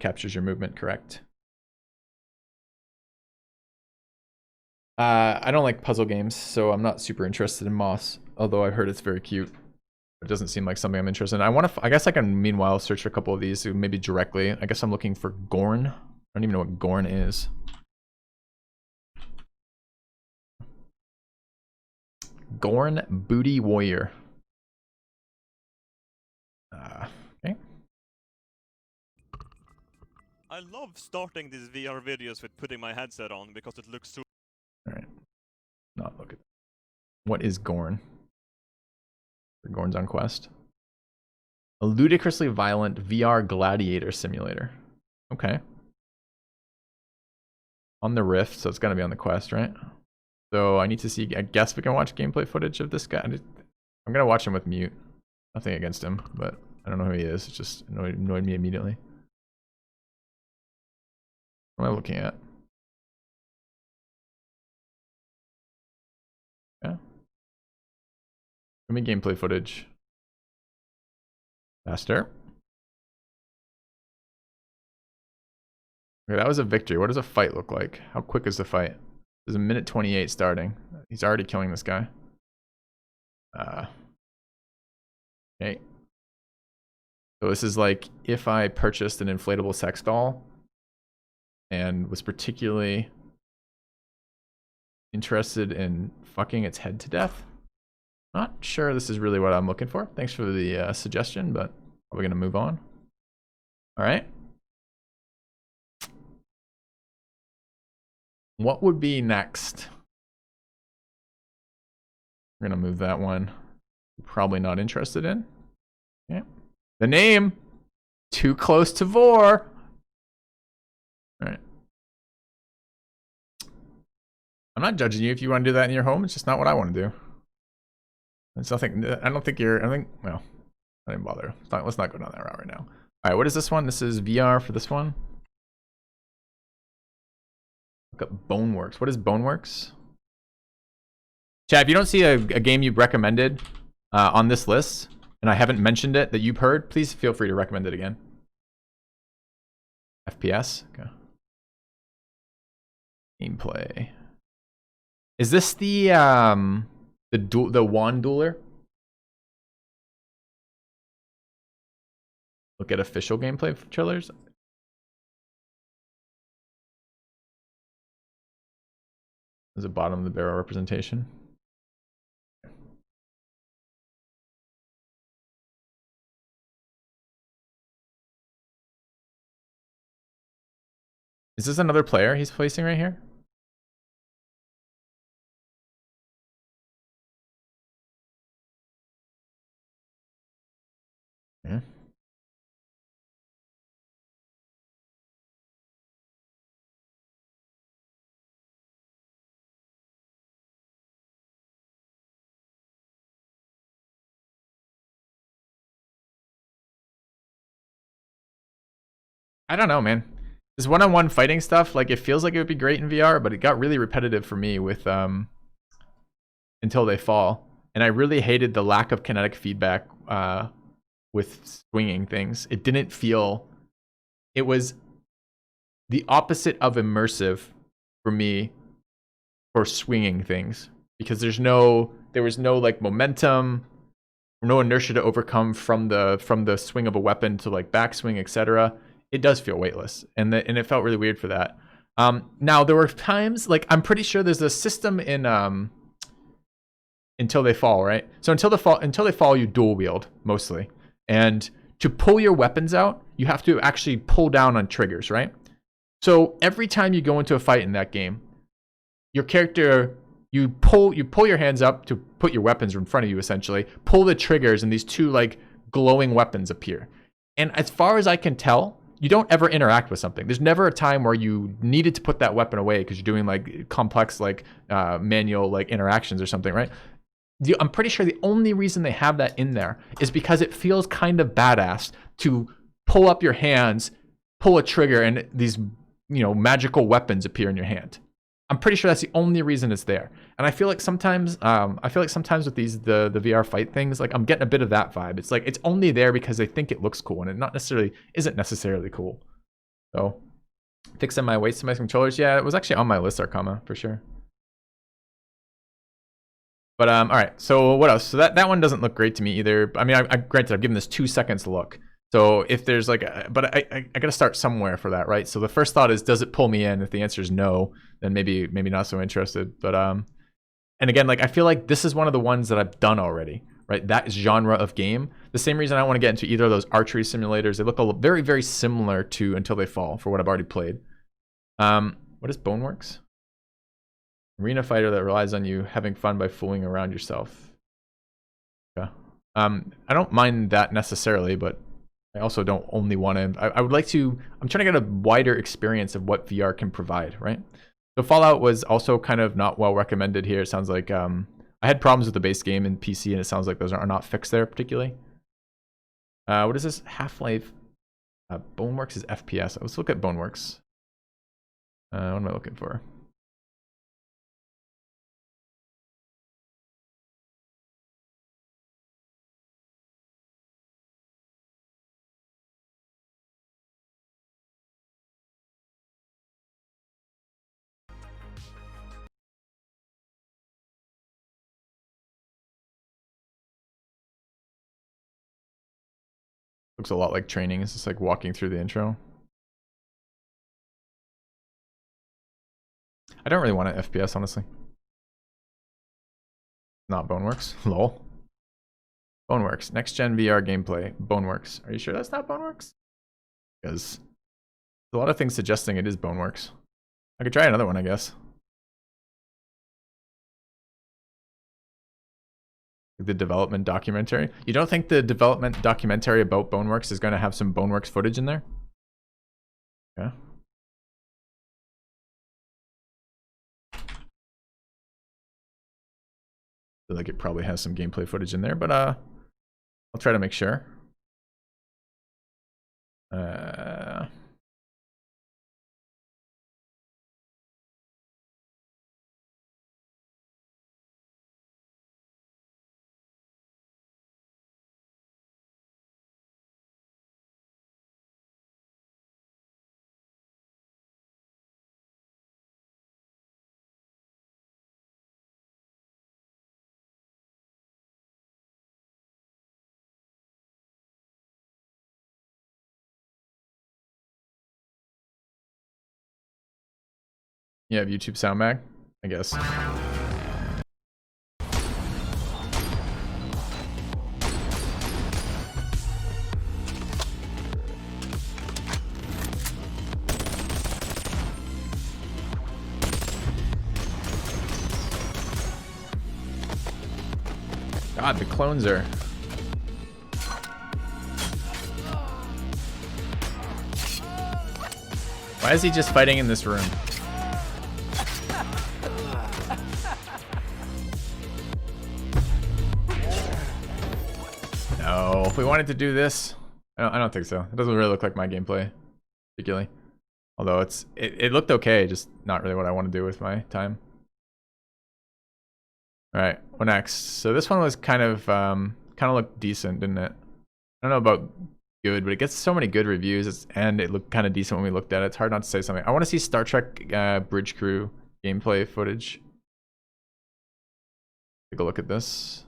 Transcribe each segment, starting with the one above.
captures your movement, correct? I don't like puzzle games, so I'm not super interested in Moss, although I've heard it's very cute. It doesn't seem like something I'm interested in. I guess I can meanwhile search for a couple of these, maybe directly. I guess I'm looking for Gorn. I don't even know what Gorn is. Gorn Booty Warrior. Okay. I love starting these VR videos with putting my headset on because it looks so. Alright. Not look at that. What is Gorn? Gorn's on Quest. A ludicrously violent VR gladiator simulator. Okay. On the Rift, so it's gonna be on the Quest, right? So I need to see, I guess we can watch gameplay footage of this guy. I'm gonna watch him with mute. Nothing against him, but I don't know who he is. It just annoyed me immediately. What am I looking at? Yeah. Give me gameplay footage. Faster. Okay, that was a victory. What does a fight look like? How quick is the fight? There's a minute 28 starting. He's already killing this guy. Okay. So this is like if I purchased an inflatable sex doll and was particularly interested in fucking its head to death. Not sure this is really what I'm looking for. Thanks for the suggestion, but probably gonna move on. All right. What would be next? We're gonna move that one. Probably not interested in. Yeah. The name. Too close to Vr. All right. I'm not judging you if you want to do that in your home. It's just not what I want to do. It's nothing. I don't think you're. I think. Well, I didn't bother. Let's not go down that route right now. All right. What is this one? This is VR for this one. Look up Boneworks. What is Boneworks? Chad, if you don't see a game you've recommended on this list, and I haven't mentioned it that you've heard, please feel free to recommend it again. FPS. Okay. Gameplay. Is this the wand dueler? Look at official gameplay trailers. There's a bottom of the barrel representation. Is this another player he's placing right here? Yeah. I don't know, man. This one-on-one fighting stuff, like, it feels like it would be great in VR, but it got really repetitive for me with Until They Fall. And I really hated the lack of kinetic feedback with swinging things. It didn't feel... It was the opposite of immersive for me for swinging things. Because there was no like momentum, no inertia to overcome from the swing of a weapon to like backswing, etc. It does feel weightless, and it felt really weird for that. Now there were times, like, I'm pretty sure there's a system in Until They Fall, right? So Until They Fall, you dual wield mostly, and to pull your weapons out, you have to actually pull down on triggers, right? So every time you go into a fight in that game, your character, you pull your hands up to put your weapons in front of you, essentially, pull the triggers, and these two like glowing weapons appear. And as far as I can tell, you don't ever interact with something. There's never a time where you needed to put that weapon away because you're doing like complex like manual like interactions or something, right? I'm pretty sure the only reason they have that in there is because it feels kind of badass to pull up your hands, pull a trigger, and these, you know, magical weapons appear in your hand. I'm pretty sure that's the only reason it's there. And I feel like sometimes with these the VR fight things, like, I'm getting a bit of that vibe. It's like it's only there because they think it looks cool, and it isn't necessarily cool. So, fixing my weights to my controllers. Yeah, it was actually on my list, Arcama, for sure. But all right. So what else? So that one doesn't look great to me either. I mean, I granted I've given this 2 seconds to look. So if there's like, but I got to start somewhere for that, right? So the first thought is, does it pull me in? If the answer is no, then maybe not so interested. But and again, like I feel like this is one of the ones that I've done already, right? That genre of game. The same reason I don't want to get into either of those archery simulators. They look very, very similar to Until They Fall for what I've already played. What is Boneworks? Arena fighter that relies on you having fun by fooling around yourself. Yeah. I don't mind that necessarily, but I also don't only want to. I would like to. I'm trying to get a wider experience of what VR can provide, right? So Fallout was also kind of not well recommended here. It sounds like I had problems with the base game in PC, and it sounds like those are not fixed there particularly. What is this? Half-Life. Boneworks is FPS. Let's look at Boneworks. What am I looking for? Looks a lot like training. It's just like walking through the intro. I don't really want an FPS, honestly. Not Boneworks. Lol. Boneworks. Next gen VR gameplay. Boneworks. Are you sure that's not Boneworks? Because there's a lot of things suggesting it is Boneworks. I could try another one, I guess. The development documentary. You don't think the development documentary about Boneworks is going to have some Boneworks footage in there? Yeah. I feel like it probably has some gameplay footage in there, but I'll try to make sure. You have YouTube sound mag, I guess. God, the clones are... Why is he just fighting in this room? No, if we wanted to do this, I don't think so. It doesn't really look like my gameplay, particularly. Although it looked okay, just not really what I want to do with my time. All right, what next? So this one was kind of looked decent, didn't it? I don't know about good, but it gets so many good reviews, and it looked kind of decent when we looked at it. It's hard not to say something. I want to see Star Trek Bridge Crew gameplay footage. Take a look at this.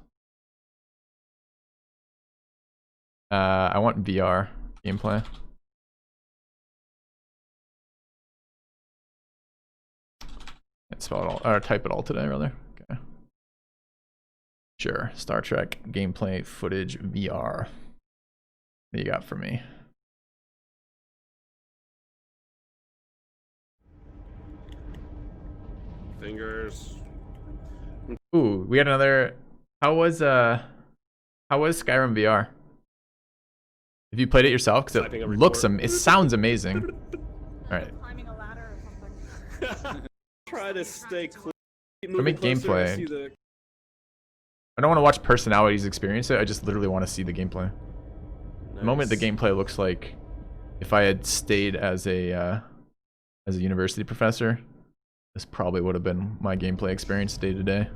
I want VR gameplay. Can't spell it all, or type it all today, rather. Okay. Sure. Star Trek gameplay footage VR. What do you got for me? Fingers. Ooh, we had another. How was Skyrim VR? Have you played it yourself? Because it looks it sounds amazing. All right. Climbing a ladder or something. Try to stay clean. For me, gameplay. I don't want to watch personalities experience it. I just literally want to see the gameplay. Nice. The moment the gameplay looks like if I had stayed as a university professor, this probably would have been my gameplay experience day to day.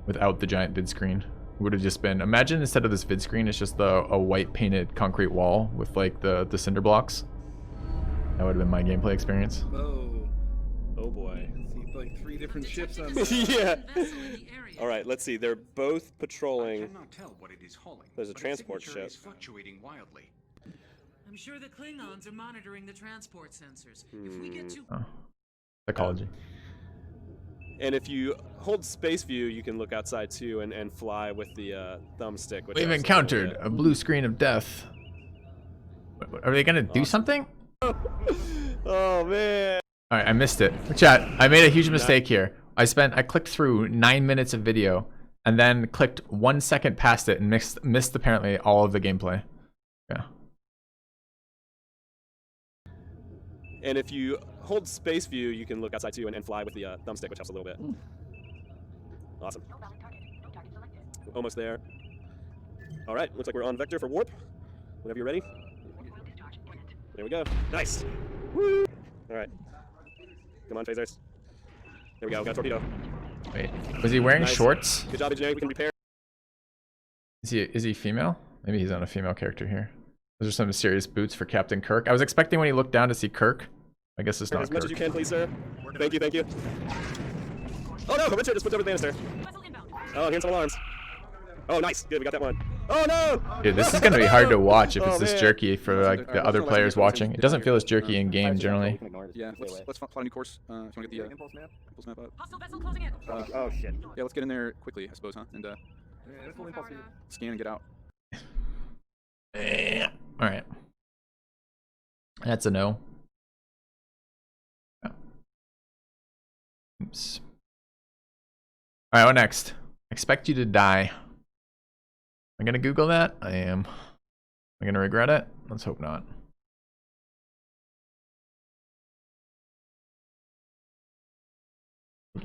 Without the giant vid screen. Would have just been, imagine instead of this vid screen, it's just a white painted concrete wall with like the cinder blocks. That would have been my gameplay experience. Oh. Oh boy. See, like 3 different ships on Yeah. All right, let's see. They're both patrolling. cannot tell what it is hauling. There's a but its transport signature ship. is fluctuating wildly. I'm sure the Klingons are monitoring the transport sensors. If we get too Oh. Psychology. And if you hold space view, you can look outside too and fly with the thumbstick. which We've helps a encountered little a blue screen of death. Are they gonna do something? bit. Oh man. All right, I missed it. Chat, I made a huge mistake here. I clicked through 9 minutes of video and then clicked 1 second past it and missed apparently all of the gameplay. Yeah. And if you hold space view, you can look outside too and fly with the thumbstick, which helps a little bit. Awesome. Almost there. All right, looks like we're on vector for warp. Whenever you're ready. There we go. Nice. Woo! All right. Come on, phasers. There we go. We got a torpedo. Wait, was he wearing Nice. shorts? Good job, engineering. We can repair. Is he female? Maybe he's on a female character here. Those are some serious boots for Captain Kirk. I was expecting when he looked down to see Kirk. I guess it's not As much Kirk. as you can, please, sir. Thank you, thank you. Oh no, Richard just flipped over the banister. Oh, here's some alarms. Oh, nice. Good, we got that one. Oh no! Dude, this is gonna be hard to watch if Oh, it's this man. jerky for like the other players watching. It doesn't feel as jerky in game generally. Yeah, let's plot a new course. If you want to get the impulse map up. Hostile vessel closing in. Oh shit. Yeah, let's get in there quickly, I suppose, huh? And scan and get out. All right. That's a no. Yeah. Oops. All right, what next? Expect you to die. I'm gonna Google that. I am. Am I gonna regret it? Let's hope not.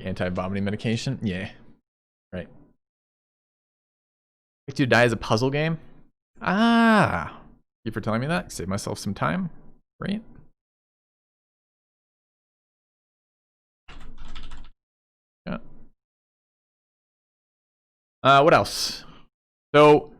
Anti-vomiting medication? Yeah. Right. Expect you to die is a puzzle game? Ah. Thank you for telling me that. Save myself some time. Right? Yeah. What else? So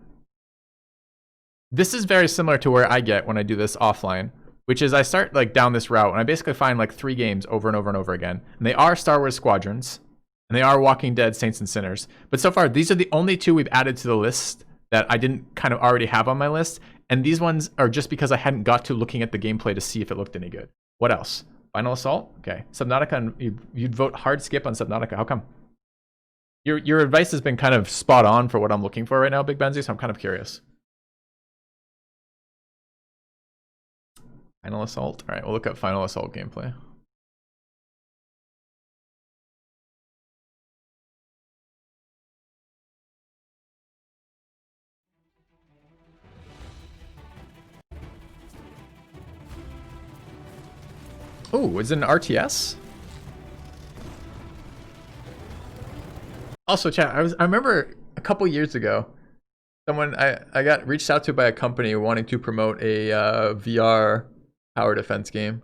this is very similar to where I get when I do this offline, which is I start like down this route and I basically find like 3 games over and over and over again. And they are Star Wars Squadrons and they are Walking Dead, Saints and Sinners. But so far, these are the only 2 we've added to the list that I didn't kind of already have on my list. And these ones are just because I hadn't got to looking at the gameplay to see if it looked any good. What else? Final Assault? Okay. Subnautica, you'd vote hard skip on Subnautica. How come? Your advice has been kind of spot on for what I'm looking for right now, Big Benzie, so I'm kind of curious. Final Assault? Alright, we'll look up Final Assault gameplay. Oh, is it an RTS? Also, chat, I remember a couple years ago, I got reached out to by a company wanting to promote a VR tower defense game.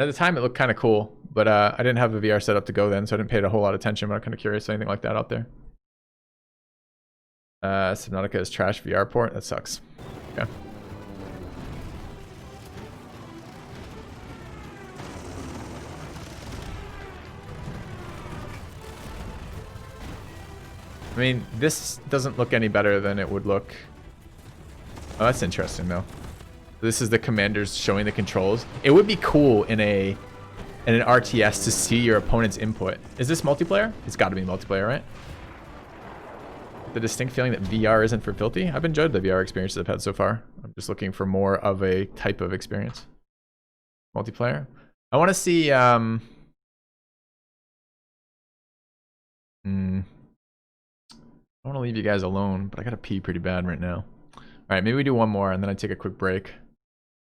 At the time, it looked kind of cool, but I didn't have a VR setup to go then, so I didn't pay it a whole lot of attention. But I'm kind of curious, anything like that out there. Subnautica is trash VR port. That sucks. Okay. I mean, this doesn't look any better than it would look. Oh, that's interesting though. This is the commanders showing the controls. It would be cool in an RTS to see your opponent's input. Is this multiplayer? It's got to be multiplayer, right? The distinct feeling that VR isn't for filthy. I've enjoyed the VR experiences I've had so far. I'm just looking for more of a type of experience. Multiplayer. I want to see. I want to leave you guys alone, but I gotta pee pretty bad right now. All right, maybe we do one more and then I take a quick break.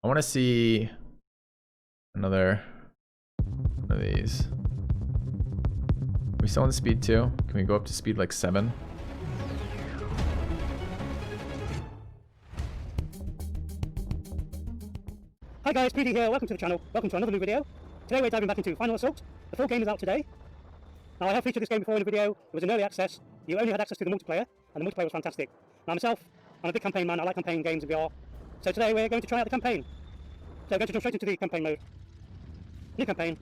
I want to see another one of these. Are we still on speed 2? Can we go up to speed like 7? Hi guys, PD here, welcome to the channel, welcome to another new video. Today we're diving back into Final Assault. The full game is out today. Now I have featured this game before in a video. It was an early access. You only had access to the multiplayer, and the multiplayer was fantastic. Now myself, I'm a big campaign man, I like campaign games in VR. So today we're going to try out the campaign. So we're going to jump straight into the campaign mode. New campaign.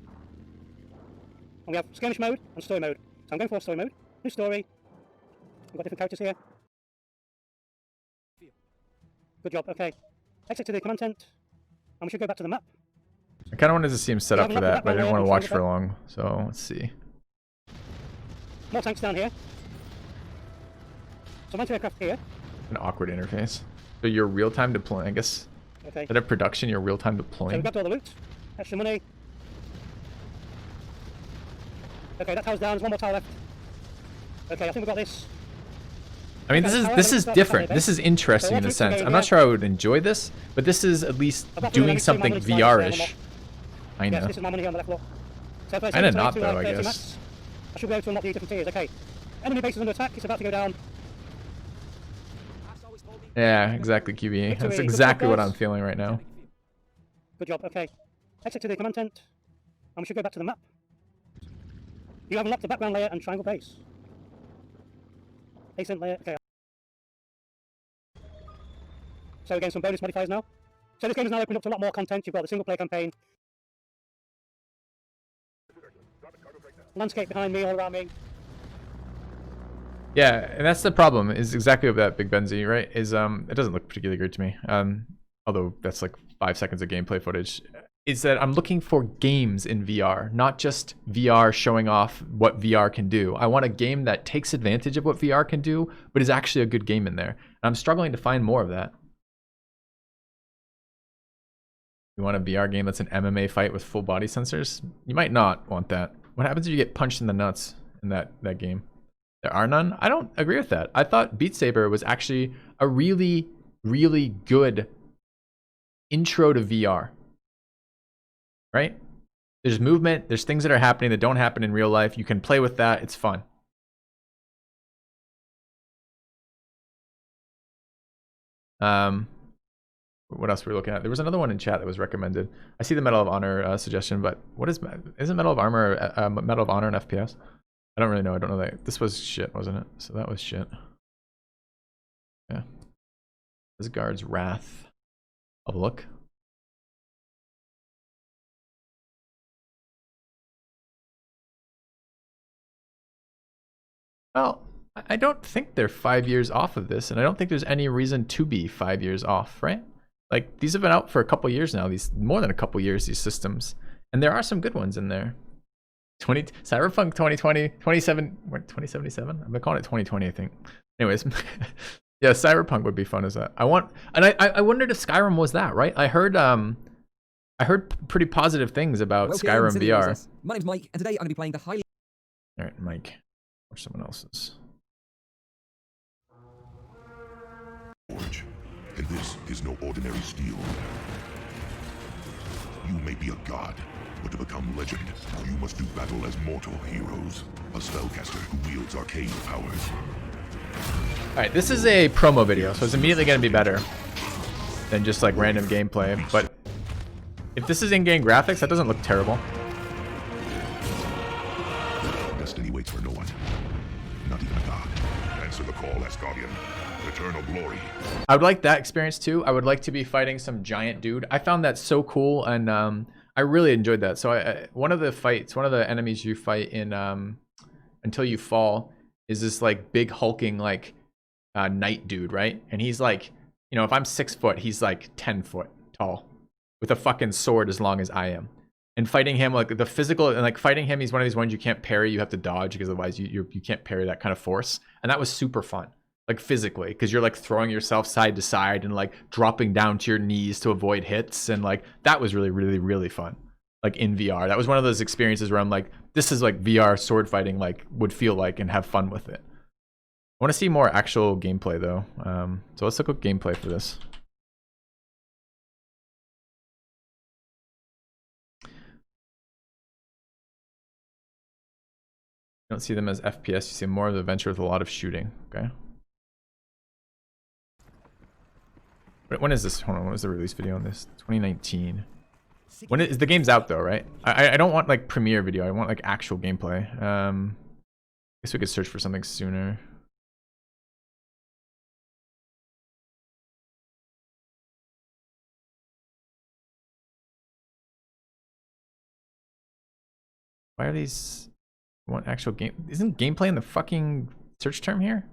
And we have skirmish mode and story mode. So I'm going for story mode. New story. We've got different characters here. Good job, okay. Exit to the command tent. And we should go back to the map. I kind of wanted to see him set up for that, but I didn't want to watch for long. So let's see. More tanks down here. Some anti-aircraft here. An awkward interface. So you're real-time deploying, I guess. Okay. Instead of production, you're real-time So deploying. we grabbed all the loot. Extra money. Okay, that tower's down. There's one more tower left. Okay, I think we got this. I mean, this is different. This is interesting in a sense. I'm not sure I would enjoy this, but this is at least doing something VR-ish. I Yes, know. this is my money on the left block. So if I Kinda select not, to, though, I 30 guess. max, I should be able to unlock the different tiers. Okay. Enemy base is under attack. It's about to go down. Yeah, exactly, QBE. That's Victory. exactly what Good I'm feeling right now. Good job. Okay. Exit to the command tent. And we should go back to the map. You have unlocked the background layer and triangle base. Ascent layer. Okay. So again, some bonus modifiers now. So this game is now opened up to a lot more content. You've got the single player campaign. Landscape behind me, all around me. Yeah, and that's the problem. Is exactly what that Big Benzie, right? Is it doesn't look particularly good to me. Although that's like 5 seconds of gameplay footage. Is that I'm looking for games in VR, not just VR showing off what VR can do. I want a game that takes advantage of what VR can do, but is actually a good game in there. And I'm struggling to find more of that. You want a VR game that's an MMA fight with full body sensors? You might not want that. What happens if you get punched in the nuts in that game? There are none? I don't agree with that. I thought Beat Saber was actually a really, really good intro to VR. Right? There's movement, there's things that are happening that don't happen in real life. You can play with that, it's fun. What else were we looking at? There was another one in chat that was recommended. I see the Medal of Honor suggestion, but what isn't Medal of Honor an FPS? I don't really know. I don't know that. This was shit, wasn't it? So that was shit. Yeah. Asgard's Wrath. Have a look. Well, I don't think they're 5 years off of this, and I don't think there's any reason to be 5 years off, right? Like, these have been out for a couple years now, more than a couple years, these systems. And there are some good ones in there. Cyberpunk 2020, 2077? I've been calling it 2020, I think. Anyways, yeah, Cyberpunk would be fun as that. I wondered if Skyrim was that, right? I heard pretty positive things about Skyrim VR. My name's Mike, and today I'm going to be playing the highly... Alright, Mike. Or someone else's. And this is no ordinary steel. You may be a god, but to become legend, you must do battle as mortal heroes. A spellcaster who wields arcane powers. Alright, this is a promo video, so it's immediately going to be better than just like random gameplay. But if this is in-game graphics, that doesn't look terrible. Destiny waits for no one. Not even a god. Answer the call, Asgardian. Eternal glory. I would like that experience too. I would like to be fighting some giant dude. I found that so cool, and I really enjoyed that. So one of the enemies you fight in Until You Fall is this like big hulking like knight dude, right? And he's like, you know, if I'm 6 foot, he's like 10 foot tall with a fucking sword as long as I am. And fighting him, like the physical, and like fighting him, he's one of these ones you can't parry. You have to dodge because otherwise you can't parry that kind of force. And that was super fun. Like physically, because you're like throwing yourself side to side and like dropping down to your knees to avoid hits, and like that was really, really, really fun. Like in VR, that was one of those experiences where I'm like, this is like VR sword fighting like would feel like, and have fun with it. I want to see more actual gameplay though. So let's look at gameplay for this. You don't see them as FPS. You see more of the adventure with a lot of shooting. Okay. When is this? Hold on, when was the release video on this? 2019. When is the game's out though, right? I don't want like premiere video. I want like actual gameplay. I guess we could search for something sooner. Why are these? What actual game? Isn't gameplay in the fucking search term here?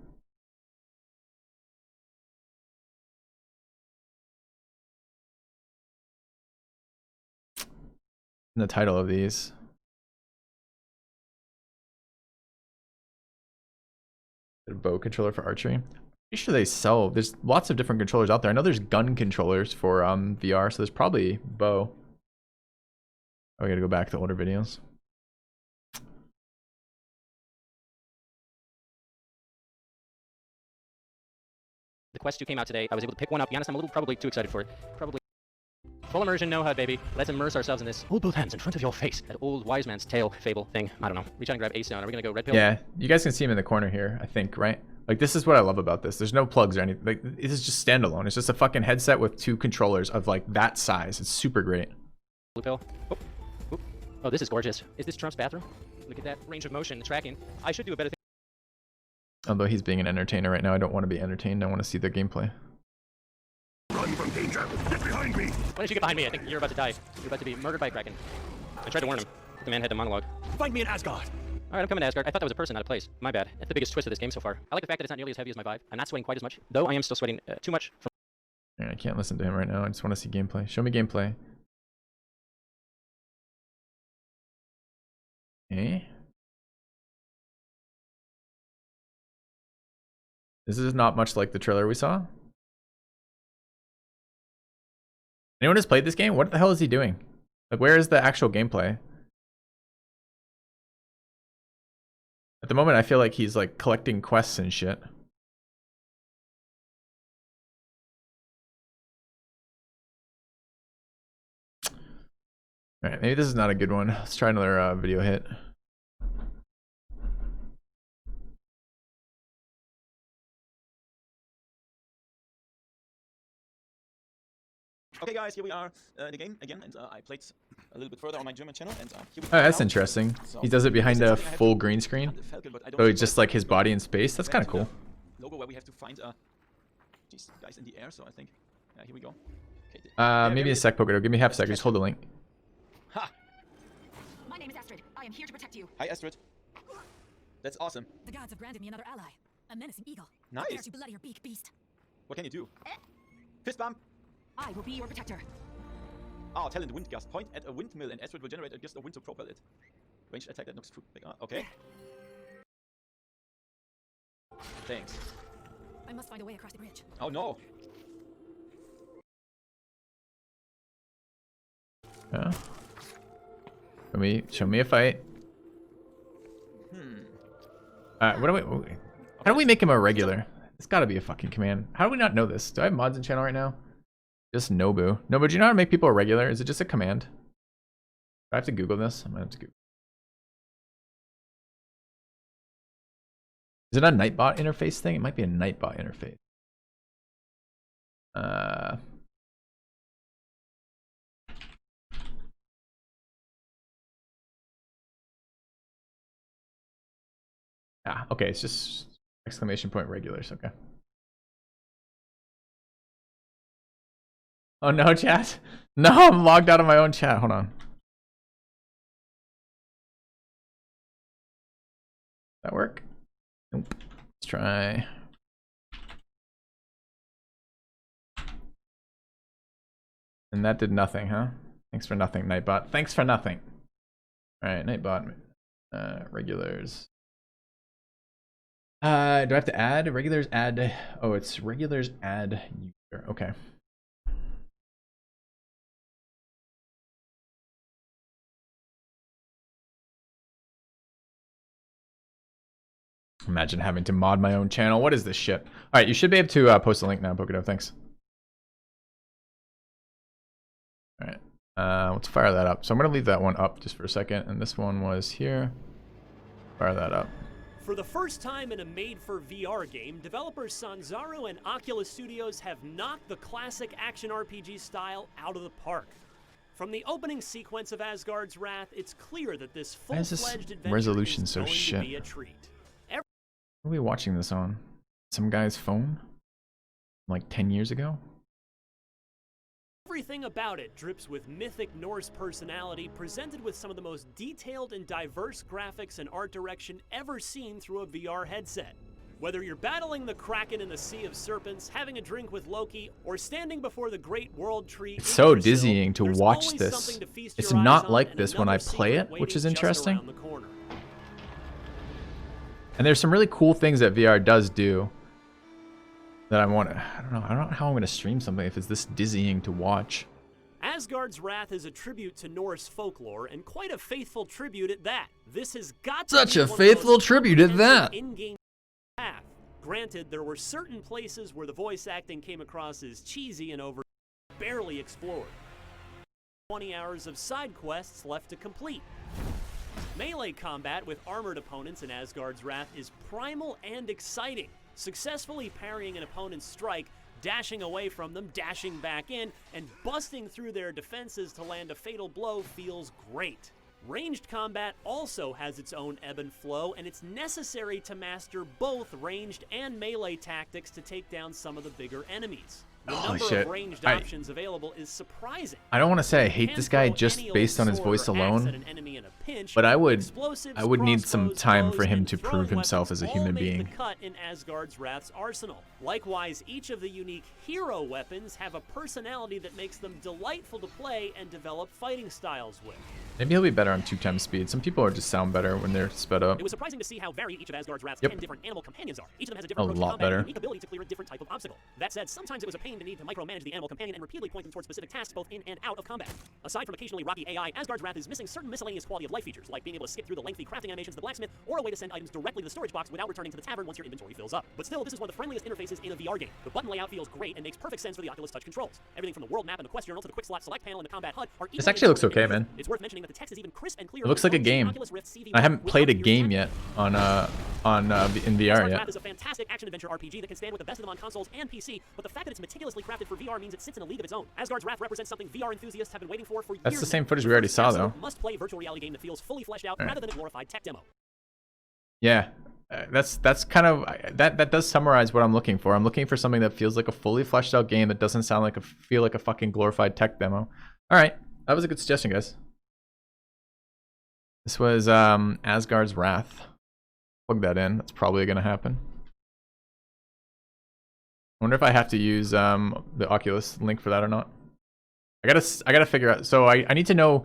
In the title of these. The bow controller for archery. Pretty sure they sell. There's lots of different controllers out there. I know there's gun controllers for VR, so there's probably bow. Oh, we gotta go back to older videos. The Quest 2 came out today. I was able to pick one up. To be honest, I'm a little probably too excited for it. Probably. Full immersion, no HUD, baby. Let's immerse ourselves in this. Hold both hands in front of your face. That old wise man's tale fable thing. I don't know. Reach out and grab Ace down. Are we gonna go red pill? Yeah, you guys can see him in the corner here, I think, right? Like, this is what I love about this. There's no plugs or anything. Like, this is just standalone. It's just a fucking headset with 2 controllers of, like, that size. It's super great. Blue pill. Oh. Oh. Oh, this is gorgeous. Is this Trump's bathroom? Look at that range of motion, the tracking. I should do a better thing. Although he's being an entertainer right now, I don't want to be entertained. I want to see their gameplay. Run from danger! Get behind me! Why don't you get behind me? I think you're about to die. You're about to be murdered by a Kraken. I tried to warn him. The man had the monologue. Find me in Asgard. All right, I'm coming to Asgard. I thought that was a person, not a place. My bad. That's the biggest twist of this game so far. I like the fact that it's not nearly as heavy as my Vive. I'm not sweating quite as much, though I am still sweating too much. I can't listen to him right now. I just want to see gameplay. Show me gameplay. Okay. This is not much like the trailer we saw. Anyone has played this game? What the hell is he doing? Like, where is the actual gameplay? At the moment, I feel like he's like collecting quests and shit. Alright, maybe this is not a good one. Let's try another video hit. Okay guys, here we are in the game again, and I played a little bit further on my German channel, and here we Oh, that's interesting. He does it behind a full green screen. So it's just like his body in space. That's kind of cool. Logo where we have to find these guys in the air, so I think here we go. Okay, maybe a sec, Poketo. Give me half a second. Just hold the link. Ha! My name is Astrid. I am here to protect you. Hi Astrid. That's awesome. The gods have granted me another ally. A menacing eagle. Nice. Prepare to bloody your beak, beast. What can you do? Fist bump. I will be your protector. Ah, talent wind gust. Point at a windmill and Astrid will generate a gust of wind to propel it. Ranged attack that knocks fruit back. Okay. Thanks. I must find a way across the bridge. Oh no. Yeah. Show me a fight. What do we? How do we make him a regular? It's got to be a fucking command. How do we not know this? Do I have mods in channel right now? Just Nobu. Nobu, do you know how to make people a regular? Is it just a command? Do I have to Google this? I'm gonna have to Google. Is it a Nightbot interface thing? It might be a Nightbot interface. Ah, okay, it's just exclamation point regulars, okay. Oh no, chat. No, I'm logged out of my own chat. Hold on. That work? Nope. Let's try. And that did nothing, huh? Thanks for nothing, Nightbot. Thanks for nothing. Alright, Nightbot. Regulars. Do I have to add? Regulars add. Oh, it's regulars add user. Okay. Imagine having to mod my own channel. What is this shit? Alright, you should be able to post a link now, Pokedo. Thanks. Alright. Let's fire that up. So I'm going to leave that one up just for a second. And this one was here. Fire that up. For the first time in a made-for-VR game, developers Sanzaru and Oculus Studios have knocked the classic action RPG style out of the park. From the opening sequence of Asgard's Wrath, it's clear that this full-fledged adventure resolution is so going shit? to be a treat. What are we watching this on? Some guy's phone? Like 10 years ago? Everything about it drips with mythic Norse personality, presented with some of the most detailed and diverse graphics and art direction ever seen through a VR headset. Whether you're battling the Kraken in the Sea of Serpents, having a drink with Loki, or standing before the Great World Tree, it's so dizzying to watch this. It's not like this when I play it, which is interesting. And there's some really cool things that VR does do that I don't know how I'm going to stream something if it's this dizzying to watch. Asgard's Wrath is a tribute to Norse folklore, and quite a faithful tribute at that. This has got to Such be a one of faithful those tribute at that. in-game path. Granted, there were certain places where the voice acting came across as cheesy and barely explored. 20 hours of side quests left to complete. Melee combat with armored opponents in Asgard's Wrath is primal and exciting. Successfully parrying an opponent's strike, dashing away from them, dashing back in, and busting through their defenses to land a fatal blow feels great. Ranged combat also has its own ebb and flow, and it's necessary to master both ranged and melee tactics to take down some of the bigger enemies. The number of ranged options available is surprising. I don't want to say I hate this guy just based on his voice alone, but I would need some time for him to prove himself as a human being. Cut in Asgard's Wrath's arsenal. Likewise, each of the unique hero weapons have a personality that makes them delightful to play and develop fighting styles with. Maybe he'll be better on 2x speed. Some people just sound better when they're sped up. It was surprising to see how varied each of Asgard's Wrath's 10 different animal companions are. Each of them has a different lot better. and unique ability to clear a different type of obstacle. That said, sometimes it was a pain to need to micromanage the animal companion and repeatedly point them towards specific tasks both in and out of combat. Aside from occasionally rocky AI, Asgard's Wrath is missing certain miscellaneous quality of life features, like being able to skip through the lengthy crafting animations of the blacksmith, or a way to send items directly to the storage box without returning to the tavern once your inventory fills up. But still, this is one of the friendliest interfaces in a VR game. The button layout feels great and makes perfect sense for the Oculus Touch controls. Everything from the world map and the quest journal to the quick slot select panel and the combat HUD are This actually looks okay, man. It's worth mentioning that the text is even crisp and clear. It looks like a game. I haven't played a game yet in VR yet. Wrath is a fantastic action adventure RPG that can stand with the best of them on consoles and PC, but the fact that it's meticulously crafted for VR means it sits in a league of its own. Asgard's Wrath represents something VR enthusiasts have been waiting for years. That's the same footage we already saw, though. Must-play virtual reality game that feels fully fleshed out rather than a glorified tech demo. Yeah, that's kind of that does summarize what I'm looking for. I'm looking for something that feels like a fully fleshed out game that doesn't sound like feel like a fucking glorified tech demo. All right, that was a good suggestion, guys. This was Asgard's Wrath. Plug that in. That's probably gonna happen. I wonder if I have to use the Oculus link for that or not. I gotta figure out. So I need to know. All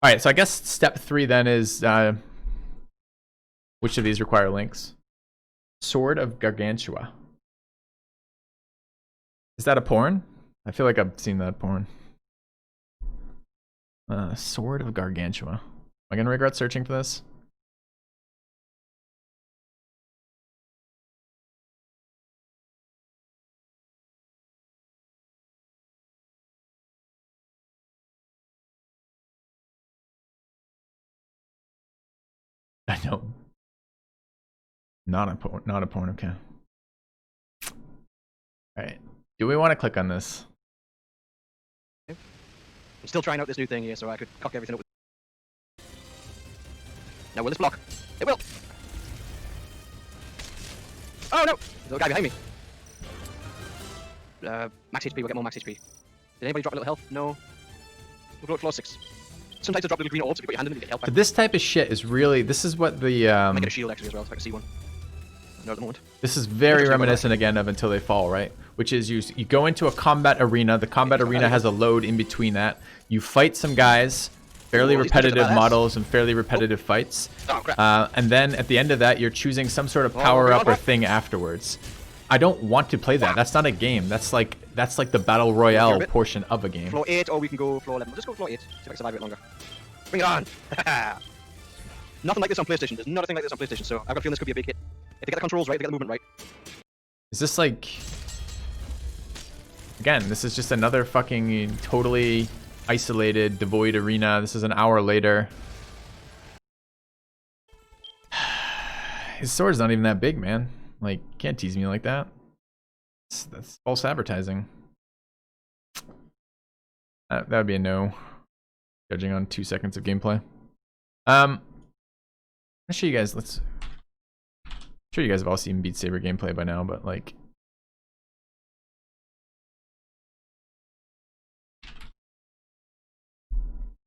right. So I guess step 3 then is which of these require links? Sword of Gargantua. Is that a porn? I feel like I've seen that porn. Sword of Gargantua. Am I gonna regret searching for this? I know. Not a porn, okay. Alright. Do we want to click on this? I'm still trying out this new thing here, so I could cock everything up with... Now will this block? It will! Oh no! There's a guy behind me. Max HP, we'll get more max HP. Did anybody drop a little health? No. We'll go at floor 6. Sometimes they drop little green orbs if you put your hand in them, you get health back. So this type of shit is really, this is what the I might get a shield actually as well, so I can see one. No, at the moment. This is very reminiscent again of Until They Fall, right? Which is you go into a combat arena. The combat arena has a load in between that. You fight some guys, fairly repetitive models and fairly repetitive fights. And then at the end of that, you're choosing some sort of power up or thing afterwards. I don't want to play that. That's not a game. That's like the battle royale portion of a game. Floor 8, or we can go floor 11. We'll just go floor 8. See if I can survive a bit longer. Bring it on! Nothing like this on PlayStation. There's nothing like this on PlayStation, so I've got a feeling this could be a big hit. If they get the controls right, if they get the movement right. Is this like... Again, this is just another fucking totally isolated, devoid arena. This is an hour later. His sword's not even that big, man. Like, you can't tease me like that. That's false advertising. That would be a no. Judging on 2 seconds of gameplay. I'll show you guys. I'm sure you guys have all seen Beat Saber gameplay by now, but like,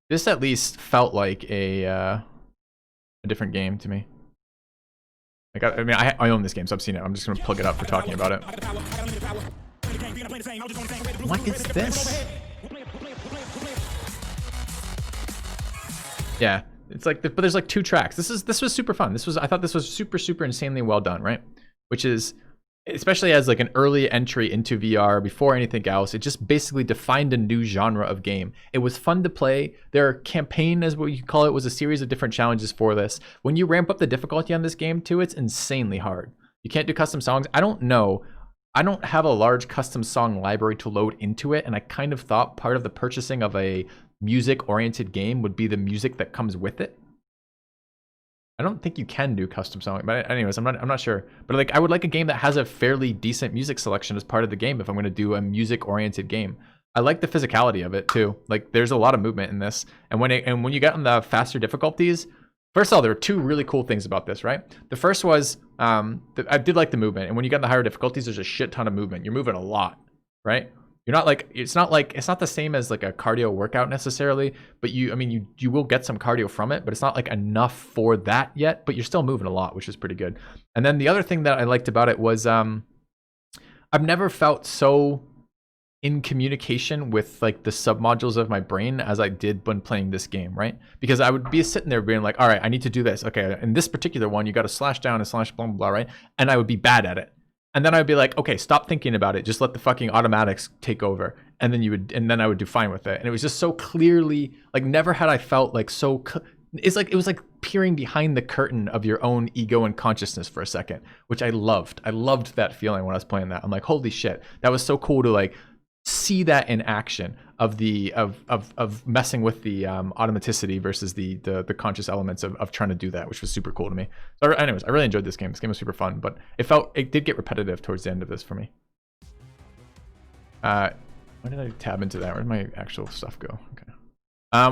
This at least felt like a different game to me. Like I mean, I own this game, so I've seen it. I'm just gonna plug it up for talking about it. What is this? Yeah, it's like, but there's like 2 tracks. This was super fun. I thought this was super insanely well done, right? Which is, especially as like an early entry into VR before anything else, it just basically defined a new genre of game. It was fun to play. Their campaign, as what you call it, was a series of different challenges for this. When you ramp up the difficulty on this game too, it's insanely hard. You can't do custom songs. I don't know. I don't have a large custom song library to load into it, and I kind of thought part of the purchasing of a music-oriented game would be the music that comes with it. I don't think you can do custom song, but anyways, I'm not sure. But like, I would like a game that has a fairly decent music selection as part of the game if I'm going to do a music-oriented game. I like the physicality of it too. Like, there's a lot of movement in this, and when you get on the faster difficulties, first of all, there were 2 really cool things about this, right? The first was I did like the movement, and when you get in the higher difficulties, there's a shit ton of movement. You're moving a lot, right? You're not like, it's not the same as like a cardio workout necessarily, but I mean you will get some cardio from it, but it's not like enough for that yet, but you're still moving a lot, which is pretty good. And then the other thing that I liked about it was I've never felt so in communication with like the submodules of my brain as I did when playing this game, right? Because I would be sitting there being like, all right, I need to do this. Okay, in this particular one, you got to slash down and slash blah, blah, blah, right? And I would be bad at it. And then I'd be like, okay, stop thinking about it. Just let the fucking automatics take over. And then I would do fine with it. And it was just so clearly, like, never had I felt like so, it was like peering behind the curtain of your own ego and consciousness for a second, which I loved. I loved that feeling when I was playing that. I'm like, holy shit, that was so cool to like see that in action of messing with the automaticity versus the conscious elements of trying to do that, which was super cool to me. So anyways, I really enjoyed this game. This game was super fun, but it did get repetitive towards the end of this for me. Why did I tab into that? Where did my actual stuff go? Okay.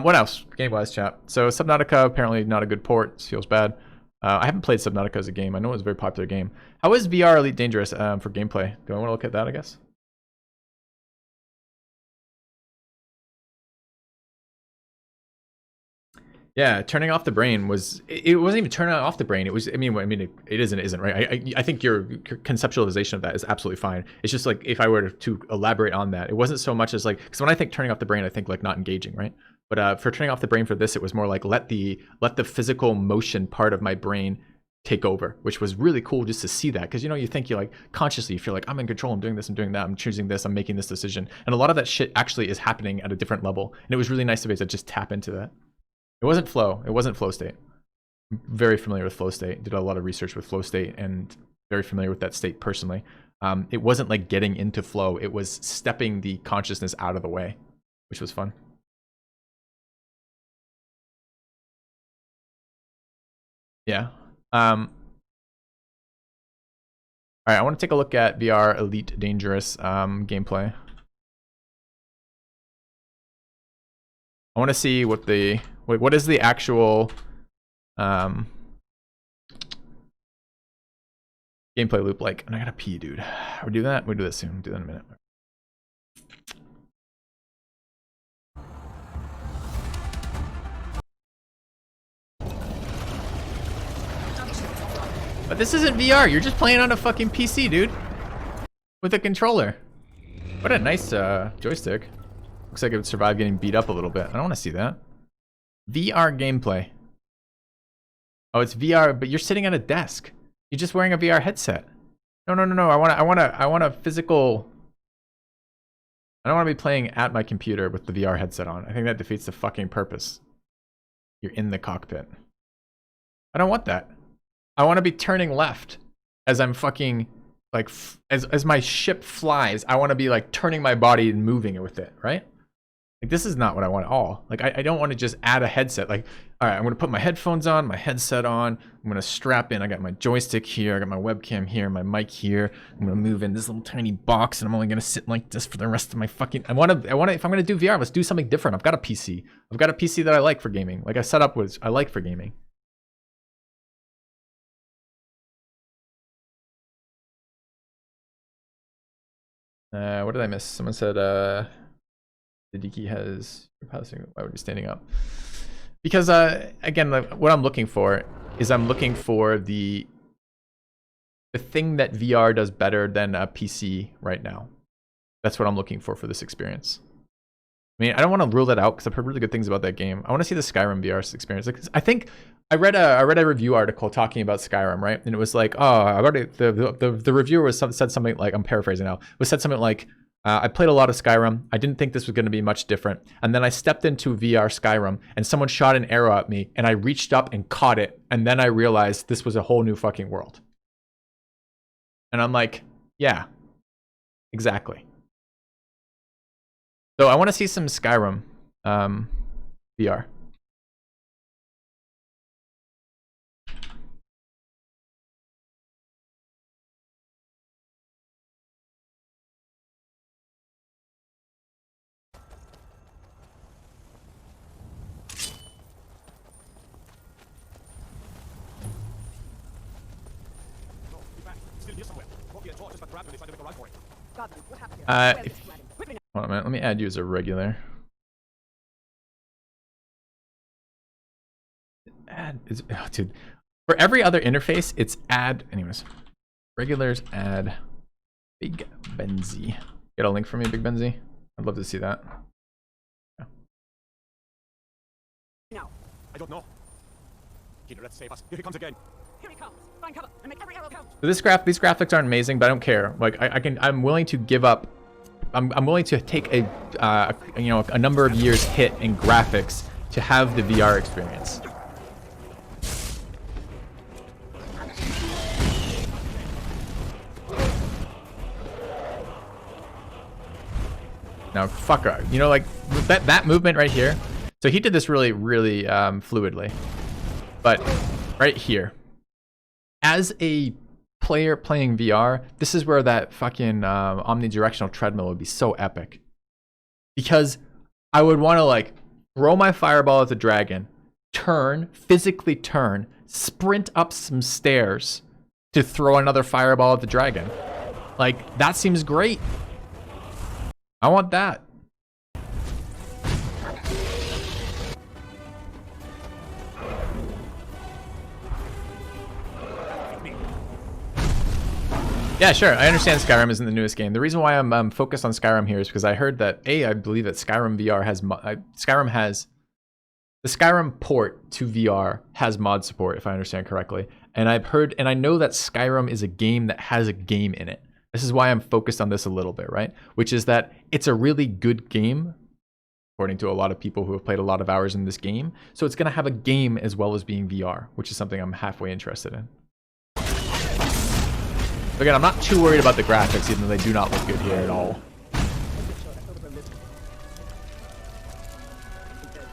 What else? Game-wise, chat. So Subnautica, apparently not a good port. This feels bad. I haven't played Subnautica as a game. I know it was a very popular game. How is VR Elite Dangerous for gameplay? Do I want to look at that, I guess? Yeah, turning off the brain was, it wasn't even turning off the brain. It was, I mean, it is and it isn't, right? I think your conceptualization of that is absolutely fine. It's just like, if I were to elaborate on that, it wasn't so much as like, because when I think turning off the brain, I think like not engaging, right? But for turning off the brain for this, it was more like let the physical motion part of my brain take over, which was really cool just to see that. Because, you know, you think you like consciously, you feel like I'm in control, I'm doing this, I'm doing that, I'm choosing this, I'm making this decision. And a lot of that shit actually is happening at a different level. And it was really nice to be able to just tap into that. It wasn't flow. It wasn't flow state. I'm very familiar with flow state. Did a lot of research with flow state and very familiar with that state personally. It wasn't like getting into flow. It was stepping the consciousness out of the way, which was fun. Yeah. All right, I want to take a look at VR Elite Dangerous gameplay. I want to see what is the actual gameplay loop like. And I gotta pee, dude. We do that? We'll do that soon. We'll do that in a minute. But this isn't VR. You're just playing on a fucking PC, dude. With a controller. What a nice joystick. Looks like it would survive getting beat up a little bit. I don't want to see that. VR gameplay. Oh, it's VR, but you're sitting at a desk. You're just wearing a VR headset. No. I want a physical. I don't want to be playing at my computer with the VR headset on. I think that defeats the fucking purpose. You're in the cockpit. I don't want that. I want to be turning left as I'm fucking like as my ship flies. I want to be like turning my body and moving it with it, right? Like, this is not what I want at all. Like, I don't want to just add a headset. Like, all right, I'm going to put my headphones on, my headset on. I'm going to strap in. I got my joystick here. I got my webcam here, my mic here. I'm going to move in this little tiny box, and I'm only going to sit like this for the rest of my fucking... I want to, if I'm going to do VR, let's do something different. I've got a PC. I've got a PC that I like for gaming. Like, I set up what I like for gaming. What did I miss? Someone said, The Diki has why would he standing up? Because again, like, what I'm looking for is I'm looking for the thing that VR does better than a PC right now. That's what I'm looking for this experience. I mean, I don't want to rule that out because I've heard really good things about that game. I want to see the Skyrim VR experience. Like, I think I read a review article talking about Skyrim, right? And it was like, oh, I've already the reviewer said something like, I'm paraphrasing now, said something like, I played a lot of Skyrim. I didn't think this was going to be much different. And then I stepped into VR Skyrim and someone shot an arrow at me and I reached up and caught it. And then I realized this was a whole new fucking world. And I'm like, yeah, exactly. So I want to see some Skyrim VR. Hold on a minute, let me add you as a regular. Dude. For every other interface, it's add. Anyways, regulars add Big Benzie. Get a link for me, Big Benzie. I'd love to see that. Yeah. No. I don't know. Kid, let's save us. Here he comes again. Here he comes. Find cover and make every arrow count. So these graphics aren't amazing, but I don't care. Like I'm willing to give up. I'm willing to take a number of years hit in graphics to have the VR experience. Now, fucker, you know, like that movement right here. So he did this really fluidly, but right here, as a player playing VR, this is where that fucking omnidirectional treadmill would be so epic. Because I would want to like throw my fireball at the dragon, physically turn, sprint up some stairs to throw another fireball at the dragon. Like, that seems great. I want that. Yeah, sure. I understand Skyrim isn't the newest game. The reason why I'm focused on Skyrim here is because I heard that I believe that Skyrim VR has the Skyrim port to VR has mod support, if I understand correctly. And I've heard and I know that Skyrim is a game that has a game in it. This is why I'm focused on this a little bit, right? Which is that it's a really good game, according to a lot of people who have played a lot of hours in this game. So it's going to have a game as well as being VR, which is something I'm halfway interested in. Again, I'm not too worried about the graphics, even though they do not look good here at all.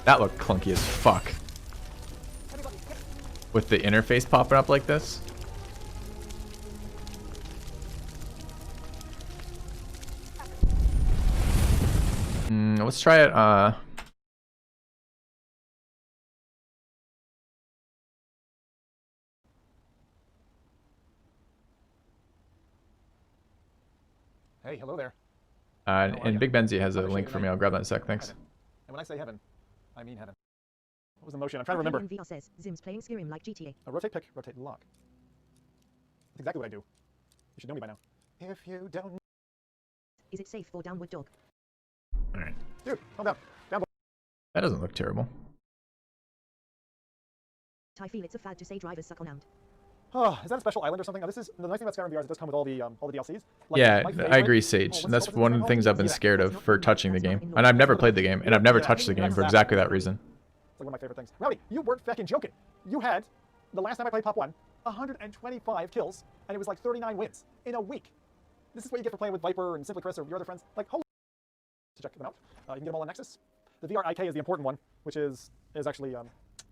That looked clunky as fuck. With the interface popping up like this. Let's try it. Hey, hello there. And Big Benzie has a link for me. I'll grab that in a sec. Thanks. And when I say heaven, I mean heaven. What was the motion? I'm trying to remember. VR says, Zim's playing Skyrim like GTA. Rotate pick, rotate lock. That's exactly what I do. You should know me by now. If you don't... Is it safe for downward dog? Alright. Dude, calm down. Down. That doesn't look terrible. I feel it's a fad to say drivers suck on and. Oh, is that a special island or something? Now, this is the nice thing about Skyrim VR is it does come with all the DLCs. Like, yeah, I agree, Sage. That's one of the things I've been scared of for touching the game. And I've never played the game, and I've never touched the game for exactly that reason. It's like one of my favorite things. Rowdy, you weren't fucking joking. You had, the last time I played Pop 1, 125 kills, and it was like 39 wins in a week. This is what you get for playing with Viper and Simply Chris or your other friends. Like, holy to check them out. You can get them all on Nexus. The VR IK is the important one, which is actually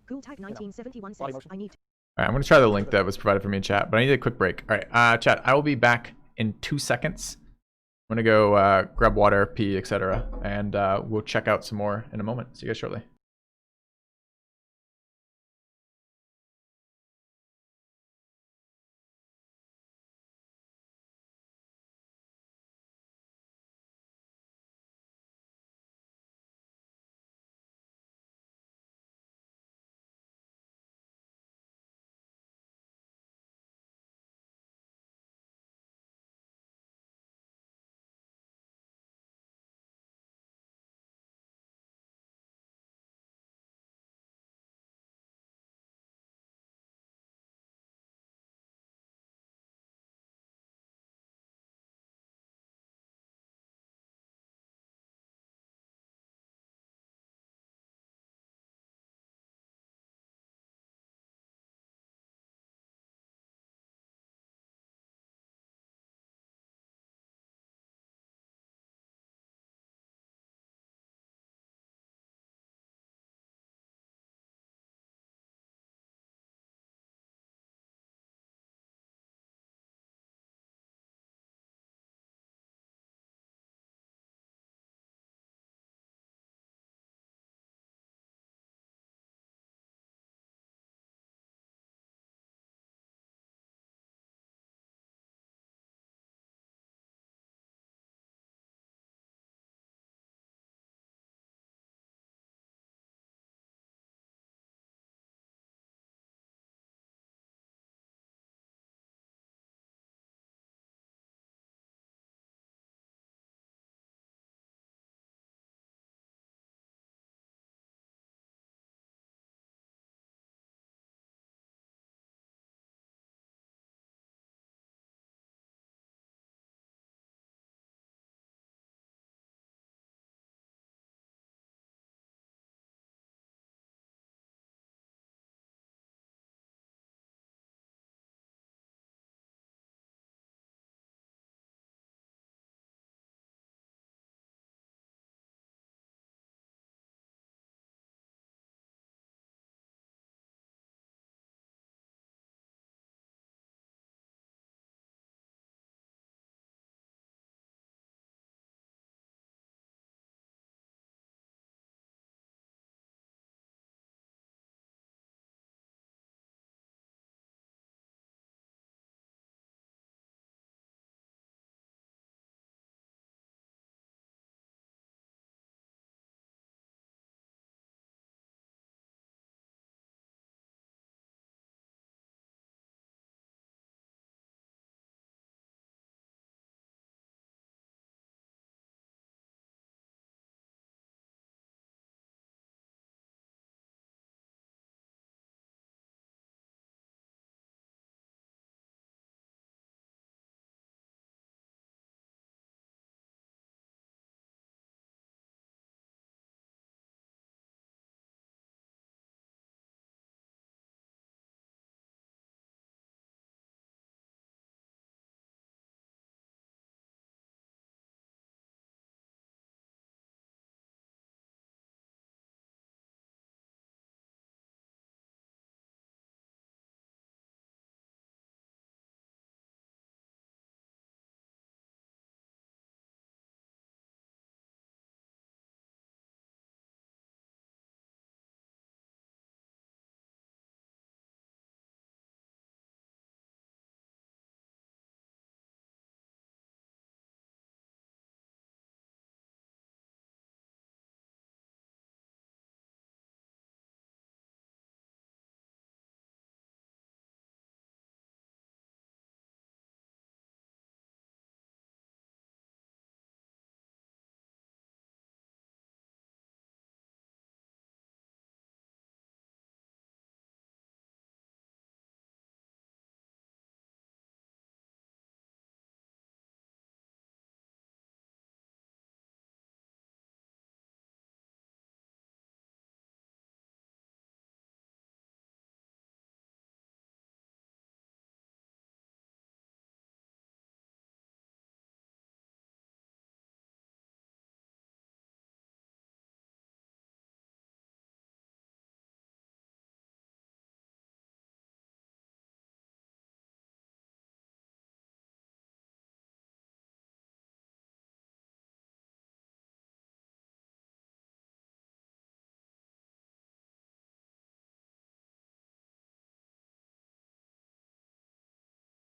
Cool Tag 1971 says, I need. All right, I'm going to try the link that was provided for me in chat, but I need a quick break. All right, chat, I will be back in 2 seconds. I'm going to go grab water, pee, etc. And we'll check out some more in a moment. See you guys shortly.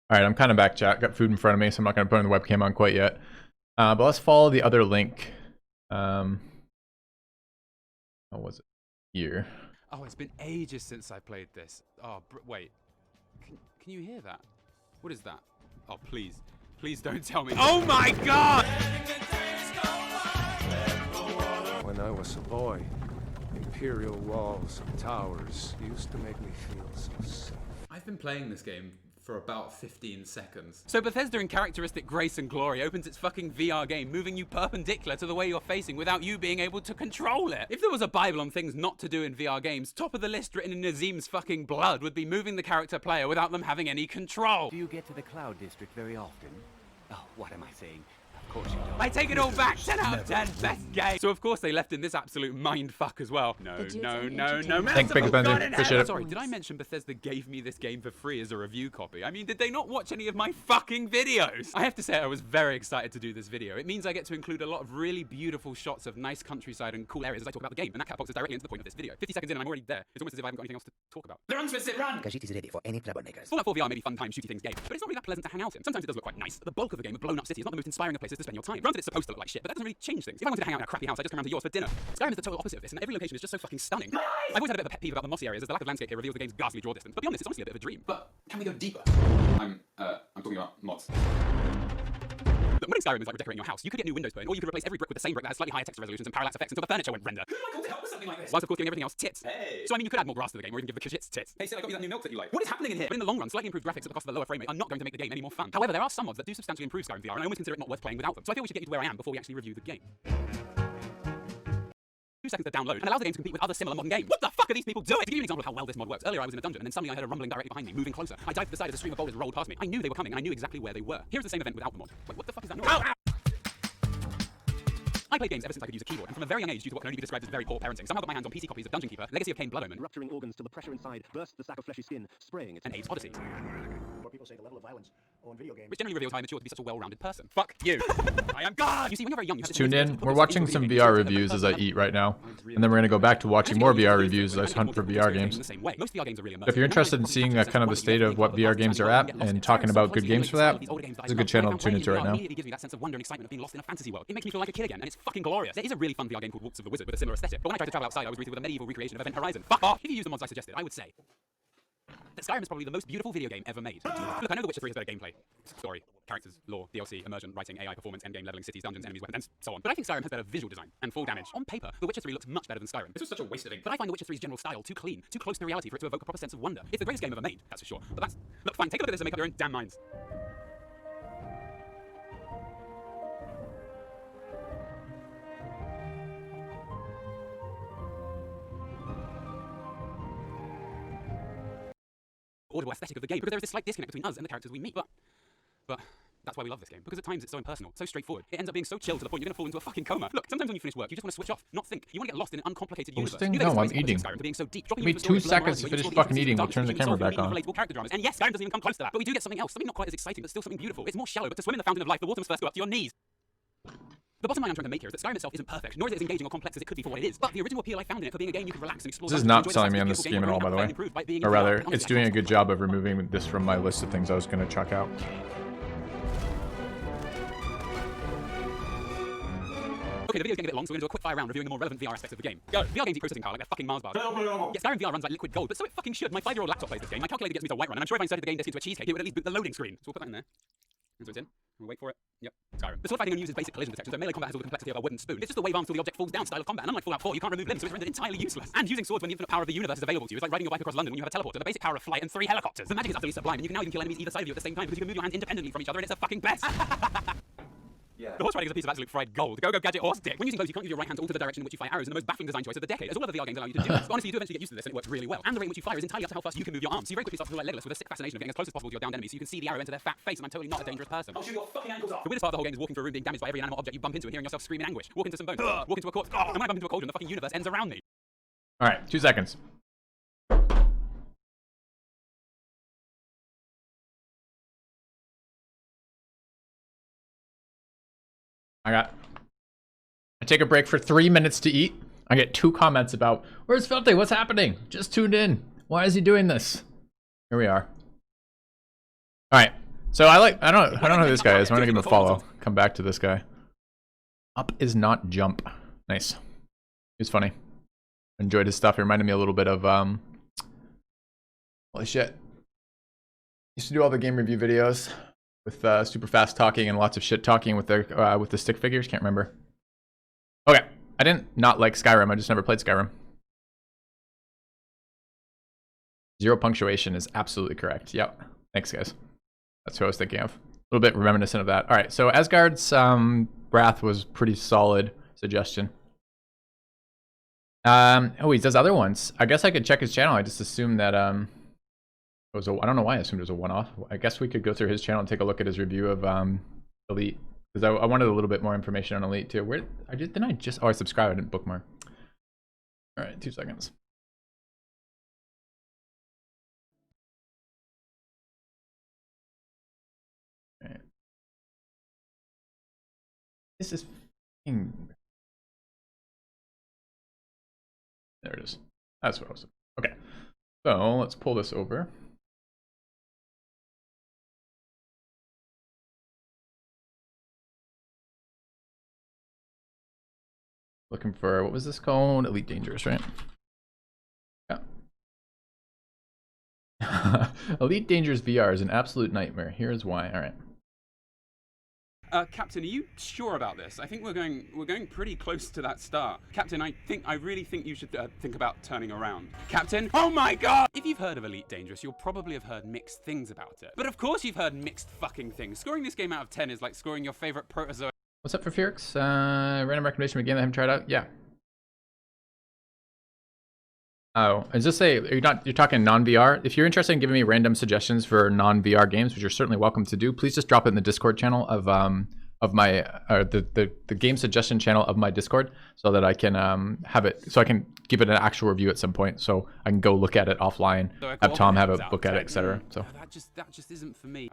All right, I'm kind of back, chat. Got food in front of me, so I'm not going to put the webcam on quite yet. But let's follow the other link. How was it? Here. Oh, it's been ages since I played this. Oh, wait. Can you hear that? What is that? Oh, please. Please don't tell me. Oh my god! When I was a boy, imperial walls and towers used to make me feel so safe. I've been playing this game for about 15 seconds. So Bethesda in characteristic grace and glory opens its fucking VR game, moving you perpendicular to the way you're facing without you being able to control it. If there was a Bible on things not to do in VR games, top of the list written in Nazim's fucking blood would be moving the character player without them having any control. Do you get to the Cloud District very often? Oh, what am I saying? Of course you don't. I take it all back. 10 out of 10. Best game. So of course they left in this absolute mindfuck as well. No. Thanks, Big Bender. Appreciate it. Sorry, did I mention Bethesda gave me this game for free as a review copy? I mean, did they not watch any of my fucking videos? I have to say I was very excited to do this video. It means I get to include a lot of really beautiful shots of nice countryside and cool areas as I talk about the game, and that catapults us directly into the point of this video. 50 seconds in and I'm already there. It's almost as if I haven't got anything else to talk about. The run, Swiss, run! Khajiit is ready for any troublemakers. Fallout 4 VR may be fun time shooty things game, but it's not really that pleasant to hang out in. Sometimes it does look quite nice. The bulk of the game, a blown up city, is not the most inspiring of places to spend your time. Granted, it's supposed to look like shit, but that doesn't really change things. If I wanted to hang out in a crappy house, I just come around to yours for dinner. Skyrim is the total opposite of this, and every location is just so fucking stunning. I've always had a bit of a pet peeve about the mossy areas, as the lack of landscape here reveals the game's ghastly draw distance. But be honest, it's honestly a bit of a dream. But can we go deeper? I'm talking about mods. Look, modding Skyrim is like redecorating your house. You could get new windows put in, or you could replace every brick with the same brick that has slightly higher texture resolutions and parallax effects until the furniture went render. Who am I called to help with something like this? Whilst of course giving everything else tits. Hey. So I mean, you could add more grass to the game, or even give the Khajiits tits. Hey, Sid, I got you that new milk that you like. What is happening in here? But in the long run, slightly improved graphics at the cost of the lower frame rate are not going to make the game any more fun. However, there are some mods that do substantially improve Skyrim VR, and I almost consider it not worth playing without them. So I feel we should get you to where I am before we actually review the game. 2 seconds to download and allows the game to compete with other similar modern games. What the fuck are these people doing? To give you an example of how well this mod works, earlier I was in a dungeon and then suddenly I heard a rumbling directly behind me, moving closer. I dived to the side as a stream of boulders rolled past me. I knew they were coming and I knew exactly where they were. Here's the same event without the mod. Wait, what the fuck is that noise? Ow! I played games ever since I could use a keyboard, and from a very young age, due to what can only be described as very poor parenting, somehow got my hands on PC copies of Dungeon Keeper, Legacy of Kain Blood Omen, Rupturing organs till the pressure inside bursts the sack of fleshy skin, spraying it. and Abe's Odyssey, What people say the level of violence on video games. which generally reveals how I mature to be such a well-rounded person. Fuck you. I am God! You see, when you're very young, you have to Tuned in. We're watching some VR reviews as I eat right now, and then we're gonna go back to watching more VR reviews as I hunt for VR games. If you're interested in seeing kind of a state of what VR games are at and talking about good games for that, it's a good channel to tune into right now. It gives me that sense of wonder and excitement of being lost in a fantasy world. It makes me feel like a kid again, and it's fucking glorious. There is a really fun VR game called Walks of the Wizard with a similar aesthetic, but when I tried to travel outside, I was greeted with a medieval recreation of Event Horizon. Fuck off! If you use the mods I suggested, I would say that Skyrim is probably the most beautiful video game ever made. Look, I know The Witcher 3 has better gameplay, story, characters, lore, DLC, immersion, writing, AI, performance, endgame, leveling, cities, dungeons, enemies, weapons, and so on. But I think Skyrim has better visual design and fall damage. On paper, The Witcher 3 looks much better than Skyrim. This was such a waste of ink. But I find The Witcher 3's general style too clean, too close to reality for it to evoke a proper sense of wonder. It's the greatest game ever made, that's for sure. But that's... Look, fine, take a look at this and make up your own damn minds. Audible aesthetic of the game, because there is this slight disconnect between us and the characters we meet. But that's why we love this game, because at times it's so impersonal, so straightforward. It ends up being so chill to the point you're gonna fall into a fucking coma. Look, sometimes when you finish work, you just want to switch off, not think. You want to get lost in an uncomplicated universe. No, I'm eating. Give me 2 seconds to finish fucking eating. We'll turn the camera back on. And yes, Skyrim doesn't even come close to that. But we do get something else, something not quite as exciting, but still something beautiful. It's more shallow, but to swim in the fountain of life, the water must first go up to your knees. The bottom line I'm trying to make here is that Skyrim itself isn't perfect, nor is it as engaging or complex as it could be for what it is. But the original appeal I found in it for being a game you could relax and explore. This is not selling me on this game at all, by the way. Or rather, it's doing a good job of removing this from my list of things I was going to chuck out. Okay, the video's getting a bit long, so we're going to do a quick fire round reviewing the more relevant VR aspects of the game. Go! VR games eat processing power like they're fucking Mars bars. Yeah, Skyrim VR runs like liquid gold, but so it fucking should. My 5-year-old laptop plays this game. My calculator gets me to Whiterun, and I'm sure if I inserted the game disk into a cheesecake, it would at least boot the loading screen. So we'll put that in there. And so it's in. We'll wait for it. Yep. Skyrim. The sword fighting only uses basic collision detection, so melee combat has all the complexity of a wooden spoon. It's just the wave arms till the object falls down style of combat, and unlike Fallout 4, you can't remove limbs, so it's rendered entirely useless. And using swords when the infinite power of the universe is available to you is like riding your bike across London when you have a teleporter, the basic power of flight, and 3 helicopters. The magic is utterly sublime, and you can now even kill enemies either side of you at the same time because you can move your hands independently from each other, and it's the fucking best. Yeah. The horse riding is a piece of absolute fried gold. Go gadget horse dick. When using bows, you can't use your right hand to alter the direction in which you fire arrows, and the most baffling design choice of the decade. As all other VR games allow you to do this. But honestly, you do eventually get used to this, and it works really well. And the rate in which you fire is entirely up to how fast you can move your arms. So you very quickly start to feel like Legolas with a sick fascination of getting as close as possible to your downed enemies, so you can see the arrow enter their fat face, and I'm totally not a dangerous person. I'll shoot your fucking ankles off. The weirdest part of the whole game is walking through a room being damaged by every animal object you bump into and hearing yourself scream in anguish. Walk into some bones. Walk into a corpse. And when I bump into a cauldron, the fucking universe ends around me. Alright, 2 seconds. I take a break for 3 minutes to eat. I get 2 comments about, where's Filthy? What's happening? Just tuned in. Why is he doing this? Here we are. Alright, So I don't know who this guy is. I'm gonna give him a follow. Come back to this guy. Up is not jump. Nice. He's funny. Enjoyed his stuff. He reminded me a little bit of holy shit. Used to do all the game review videos with super fast talking and lots of shit talking with the stick figures. Can't remember. Okay, I didn't not like Skyrim. I just never played Skyrim. 0 punctuation is absolutely correct. Yep. Thanks, guys. That's who I was thinking of. A little bit reminiscent of that. All right, so Asgard's Wrath was pretty solid suggestion. Oh, he does other ones. I guess I could check his channel. I just assumed that it was I don't know why I assumed it was a one-off. I guess we could go through his channel and take a look at his review of Elite, because I wanted a little bit more information on Elite too. Where didn't I just? Oh, I subscribed. I didn't bookmark. All right, 2 seconds. All right. This is. There it is. That's what I was. Okay. So let's pull this over. Looking for, what was this called? Elite Dangerous, right? Yeah. Elite Dangerous VR is an absolute nightmare. Here's why. All right. Captain, are you sure about this? I think we're going pretty close to that start. Captain, I really think you should think about turning around. Captain, oh my god! If you've heard of Elite Dangerous, you'll probably have heard mixed things about it. But of course you've heard mixed fucking things. Scoring this game out of 10 is like scoring your favorite protozoa. What's up for Felix? Random recommendation of a game that I haven't tried out? Yeah. Oh, is this you're talking non-VR? If you're interested in giving me random suggestions for non-VR games, which you're certainly welcome to do, please just drop it in the Discord channel of my the game suggestion channel of my Discord, so that I can have it, so I can give it an actual review at some point, so I can go look at it offline, have Tom have a look at it, etc. So that just isn't for me.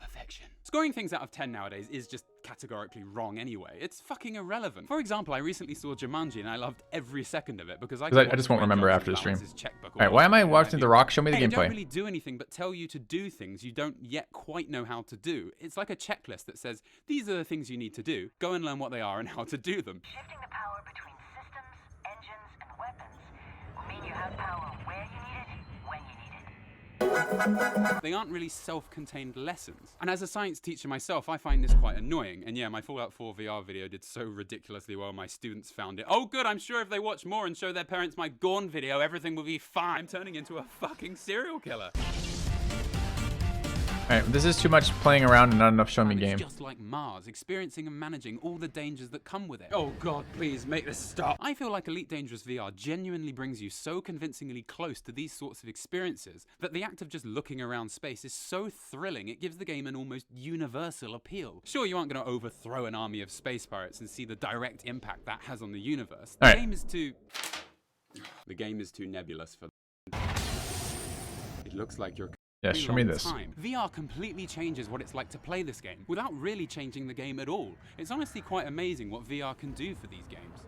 Perfection. Scoring things out of 10 nowadays is just categorically wrong anyway. It's fucking irrelevant. For example, I recently saw Jumanji and I loved every second of it because I just won't remember after the stream. All right, why am I watching The Rock? Show me the gameplay. They don't really do anything but tell you to do things you don't yet quite know how to do. It's like a checklist that says, these are the things you need to do. Go and learn what they are and how to do them. Shifting the power between systems, engines, and weapons will mean you have power where you need it, when you need it. They aren't really self-contained lessons. And as a science teacher myself, I find this quite annoying. And yeah, my Fallout 4 VR video did so ridiculously well, my students found it. Oh good, I'm sure if they watch more and show their parents my Gorn video, everything will be fine. I'm turning into a fucking serial killer. Alright, this is too much playing around and not enough showing me game. Just like Mars, experiencing and managing all the dangers that come with it. Oh god, please make this stop. I feel like Elite Dangerous VR genuinely brings you so convincingly close to these sorts of experiences that the act of just looking around space is so thrilling it gives the game an almost universal appeal. Sure, you aren't going to overthrow an army of space pirates and see the direct impact that has on the universe. The game is too nebulous for It looks like you're yeah, show me this. VR completely changes what it's like to play this game without really changing the game at all. It's honestly quite amazing what VR can do for these games.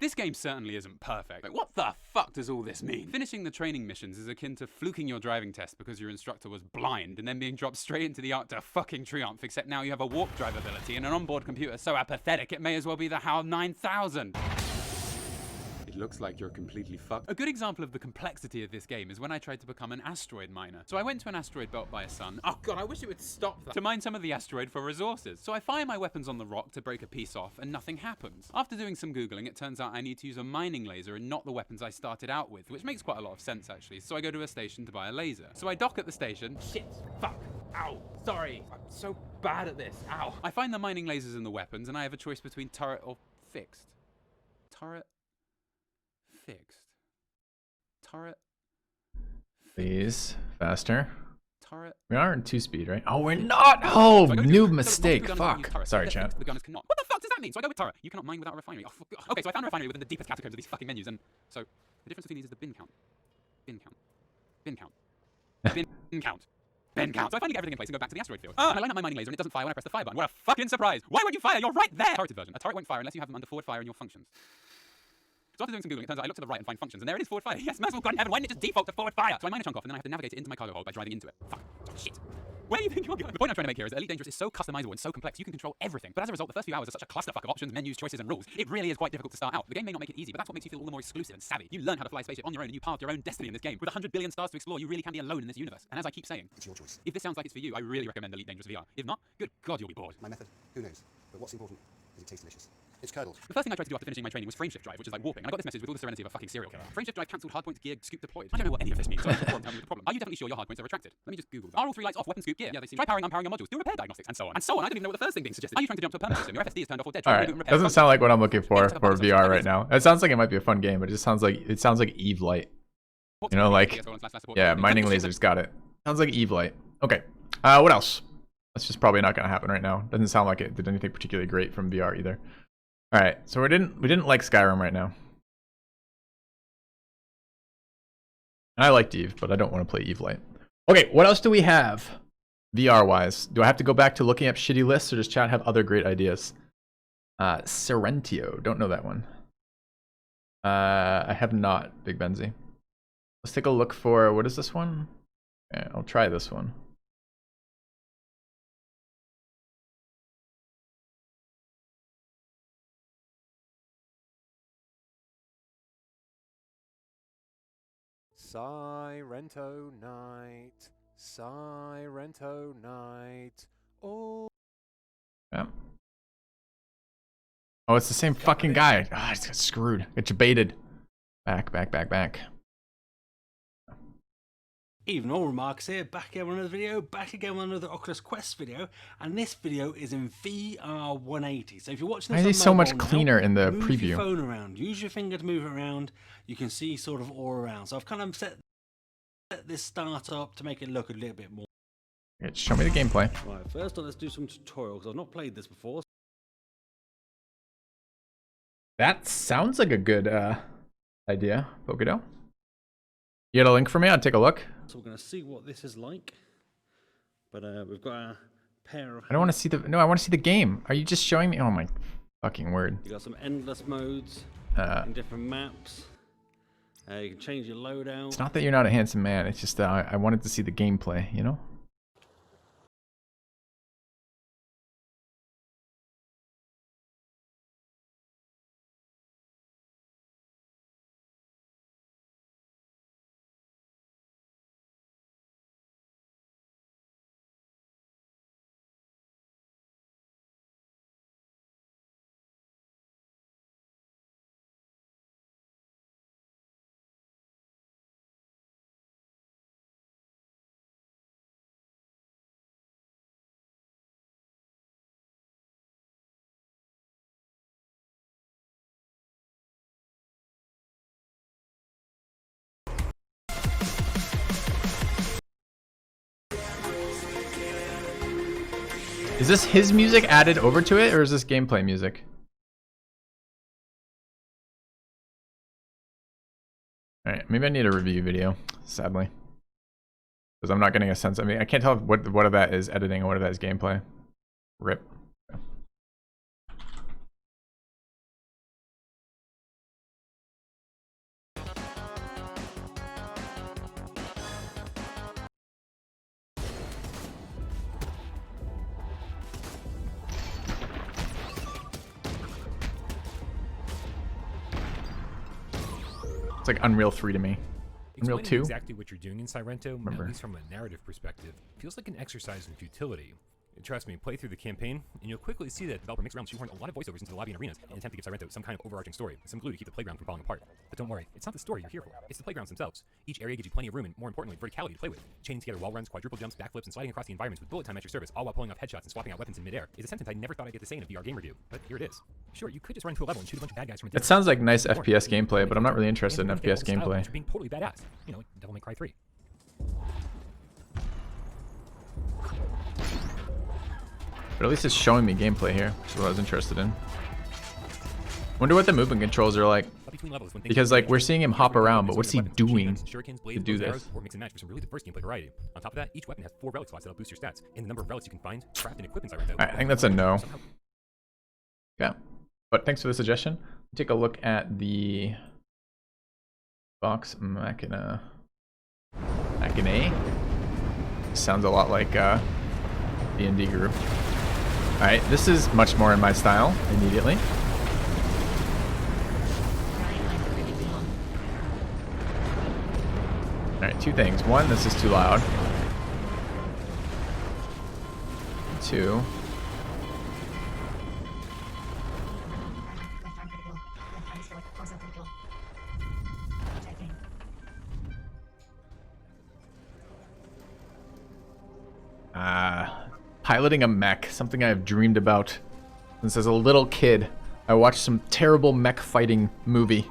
This game certainly isn't perfect. Like, what the fuck does all this mean? Finishing the training missions is akin to fluking your driving test because your instructor was blind and then being dropped straight into the Arc to fucking triumph, except now you have a warp drive ability and an onboard computer so apathetic it may as well be the HAL 9000. It looks like you're completely fucked. A good example of the complexity of this game is when I tried to become an asteroid miner. So I went to an asteroid belt by a sun. Oh god, I wish it would stop that. To mine some of the asteroid for resources. So I fire my weapons on the rock to break a piece off and nothing happens. After doing some googling, it turns out I need to use a mining laser and not the weapons I started out with, which makes quite a lot of sense actually. So I go to a station to buy a laser. So I dock at the station. Shit, fuck, ow, sorry, I'm so bad at this, ow. I find the mining lasers and the weapons and I have a choice between turret or fixed. Turret. Fixed. Turret. Please, faster. Turret. We are in 2-speed, right? Oh, we're not! Oh, new mistake. Fuck. Sorry, chat. The gunners cannot. What the fuck does that mean? So I go with turret. You cannot mine without a refinery. Oh, fuck. Okay, so I found a refinery within the deepest catacombs of these fucking menus, and so the difference between these is the bin count. Bin count. Bin count. Bin count. Bin count. So I finally get everything in place and go back to the asteroid field. And I line up my mining laser and it doesn't fire when I press the fire button. What a fucking surprise! Why won't you fire? You're right there! Turreted version. A turret won't fire unless you have them under forward fire in your functions. So after doing some Googling, it turns out I look to the right and find functions, and there it is, forward fire. Yes, merciful God in heaven, why didn't it just default to forward fire? So I mine a chunk off, and then I have to navigate it into my cargo hold by driving into it. Fuck. Shit. Where do you think you're going? The point I'm trying to make here is that Elite Dangerous is so customizable and so complex, you can control everything. But as a result, the first few hours are such a clusterfuck of options, menus, choices, and rules. It really is quite difficult to start out. The game may not make it easy, but that's what makes you feel all the more exclusive and savvy. You learn how to fly a spaceship on your own, and you path your own destiny in this game. With 100 billion stars to explore, you really can be alone in this universe. And as I keep saying, it's your choice. If this sounds like it's for you, I really recommend Elite Dangerous VR. If not, good God, you'll be bored. My method? Who knows? But what's important is it tastes delicious. It's curdled. The first thing I tried to do after finishing my training was frameshift drive, which is like warping. And I got this message with all the serenity of a fucking serial killer. Frameshift drive cancelled hardpoint gear scoop deployed. I don't know what any of this means, so I'm tell me the problem. Are you definitely sure your hardpoints are retracted? Let me just Google that. Are all 3 lights off weapon scoop gear? Yeah, they seem. Try powering unpowering your modules. Do repair diagnostics and so on. And so on. I don't even know what the first thing being suggested. Are you trying to jump to a permanent system? Your FSD is turned off or dead. Alright, doesn't sound like what I'm looking for VR right now. It sounds like it might be a fun game, but it just sounds like Eve Light. You know, like, yeah, mining lasers, got it. Sounds like Eve Light. Okay, what else? That's just probably not gonna happen right now. Doesn't sound like it did anything particularly great from VR either. All right, so we didn't like Skyrim right now, and I liked Eve, but I don't want to play Eve Light. Okay, what else do we have VR wise? Do I have to go back to looking up shitty lists, or does chat have other great ideas? Serentio, don't know that one. I have not, Big Benzie. Let's take a look for, what is this one? Okay, I'll try this one. Sirento night, Sirento night. Oh. Yeah. Oh, it's the same fucking guy. Ah, I just got screwed. Got you baited. Back. Even all remarks here, back again with another video, back again with another Oculus Quest video, and this video is in VR 180. So if you're watching this, why is he so much cleaner in the move preview? Your phone around, use your finger to move it around. You can see sort of all around. So I've kind of set this start up to make it look a little bit more. Okay, show me the gameplay. Right, first let's do some tutorials. I've not played this before. That sounds like a good idea, Pokedo. You got a link for me? I'll take a look. So we're going to see what this is like. But we've got a pair of... I don't want to see the... No, I want to see the game. Are you just showing me? Oh my fucking word. You got some endless modes in different maps. You can change your loadout. It's not that you're not a handsome man. It's just that I wanted to see the gameplay, you know? Is this his music added over to it, or is this gameplay music? Alright, maybe I need a review video, sadly. Because I'm not getting a sense. I mean, I can't tell what of that is editing and what of that is gameplay. RIP. It's like Unreal 3 to me. Unreal 2? Exactly what you're doing in Sirento, at least from a narrative perspective, feels like an exercise in futility. And trust me, play through the campaign, and you'll quickly see that the developer makes around shoehorn a lot of voiceovers into the lobby and arenas in an attempt to give Sirento some kind of overarching story, some glue to keep the playground from falling apart. But don't worry, it's not the story you're here for, it's the playgrounds themselves. Each area gives you plenty of room and, more importantly, verticality to play with. Chaining together wall runs, quadruple jumps, backflips, and sliding across the environments with bullet time at your service, all while pulling off headshots and swapping out weapons in midair, is a sentence I never thought I'd get to say in a VR game review. But here it is. Sure, you could just run to a level and shoot a bunch of bad guys from a It sounds like nice FPS gameplay, but I'm not really interested in FPS gameplay. Being totally badass. You know, like Devil May Cry 3. But at least it's showing me gameplay here, which is what I was interested in. Wonder what the movement controls are like. Because like we're seeing him hop around, but what's he doing to do this? Or mix and match for some really diverse gameplay variety. On top of that, each weapon has 4 relic slots that'll boost your stats, and the number of relics you can find, craft, and equip in Sirento. I think that's a no. Yeah. But thanks for the suggestion. Take a look at the Vox Machina. Machina? Sounds a lot like D&D group. Alright, this is much more in my style immediately. Alright, two things. One, this is too loud. Two. Piloting a mech, something I've dreamed about since as a little kid. I watched some terrible mech fighting movie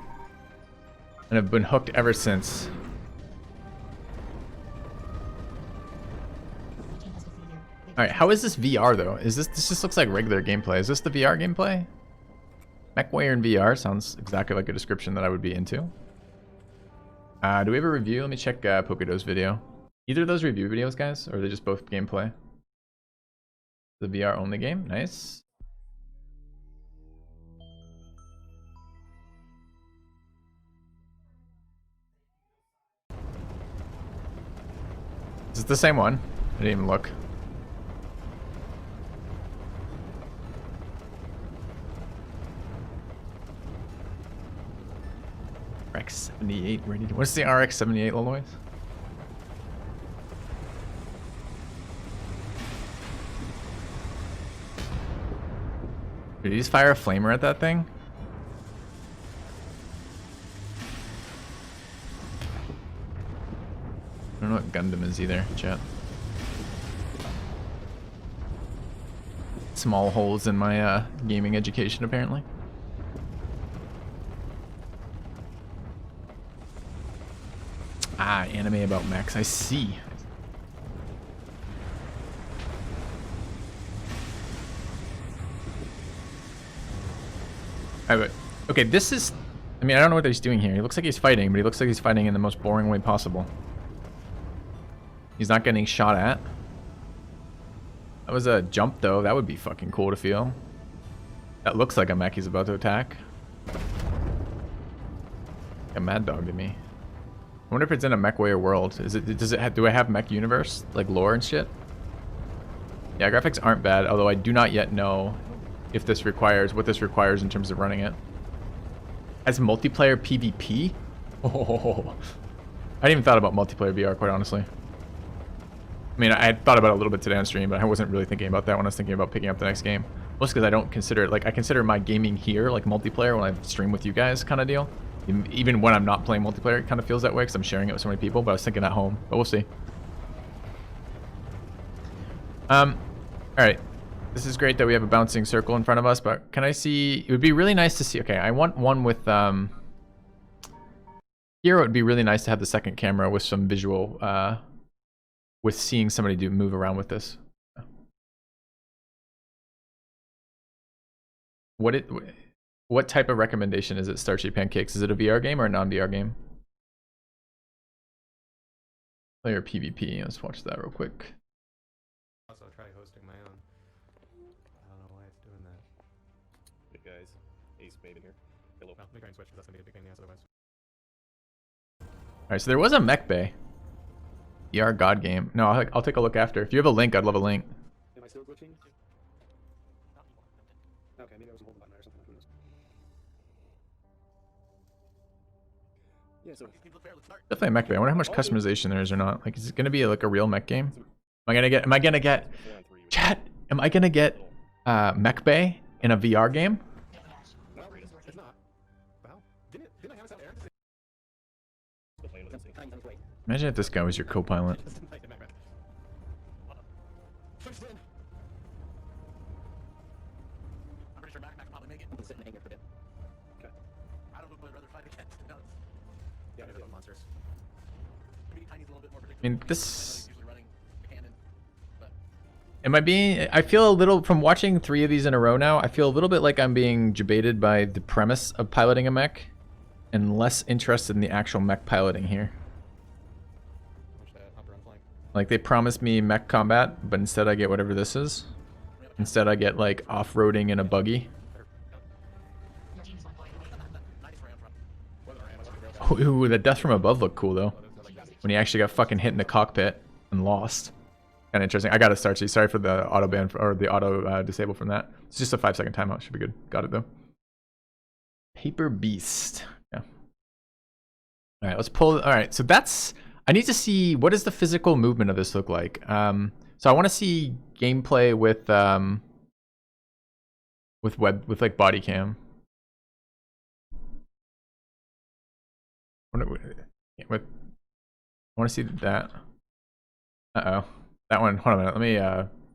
and have been hooked ever since. Alright, how is this VR though? Is this just looks like regular gameplay. Is this the VR gameplay? MechWarrior in VR sounds exactly like a description that I would be into. Do we have a review? Let me check Pokedo's video. Either of those review videos, guys, or are they just both gameplay? The VR only game, nice. Is it the same one? I didn't even look. RX-78 ready to... What's the RX-78, Lolois? Did he just fire a flamer at that thing? I don't know what Gundam is either, chat. Small holes in my gaming education, apparently. Ah, anime about mechs, I see. Okay, this is... I mean, I don't know what he's doing here. He looks like he's fighting, but he looks like he's fighting in the most boring way possible. He's not getting shot at. That was a jump, though. That would be fucking cool to feel. That looks like a mech he's about to attack. A mad dog to me. I wonder if it's in a MechWarrior world. Do I have mech universe? Like lore and shit? Yeah, graphics aren't bad, although I do not yet know if this requires, what this requires in terms of running it. As multiplayer PvP? Oh, I hadn't even thought about multiplayer VR, quite honestly. I mean, I had thought about it a little bit today on stream, but I wasn't really thinking about that when I was thinking about picking up the next game. Mostly because I don't consider it, like, I consider my gaming here, like, multiplayer when I stream with you guys kind of deal. Even when I'm not playing multiplayer, it kind of feels that way because I'm sharing it with so many people, but I was thinking at home, but we'll see. Alright. This is great that we have a bouncing circle in front of us, but can I see... It would be really nice to see... Okay, I want one with... Here it would be really nice to have the second camera with some visual... with seeing somebody move around with this. What type of recommendation is it, Starchy Pancakes? Is it a VR game or a non-VR game? Player PvP. Let's watch that real quick. Also try hosting my own. I don't know why it's doing that. Hey guys, Ace Maven here. Hello. Well, let me try and switch because that's gonna be a big pain in the ass otherwise. Alright, so there was a mech bay. VR God game. No, I'll take a look after. If you have a link, I'd love a link. Am I still glitching? Okay, maybe I was holding the button or something. Who knows? Yeah, so Definitely a mech bay. I wonder how much customization there is or not. Like, is it gonna be like a real mech game? Am I gonna get chat? Am I gonna get mech bay in a VR game? It's not. Well, didn't I have that there? Imagine if this guy was your co-pilot. I mean, this... Am I being... I feel a little... From watching 3 of these in a row now, I feel a little bit like I'm being jebaited by the premise of piloting a mech and less interested in the actual mech piloting here. Like, they promised me mech combat, but instead I get whatever this is. Instead I get, like, off-roading in a buggy. Ooh, the death from above looked cool though. When he actually got fucking hit in the cockpit and lost. Kind of interesting. I gotta start. Sorry for the auto ban or the auto disable from that. It's just a 5-second timeout. Should be good. Got it though. Paper Beast. Yeah. All right, let's pull. All right, so that's. I need to see what does the physical movement of this look like. So I want to see gameplay with like body cam. I want to see that. Uh-oh. That one. Hold on a minute. Let me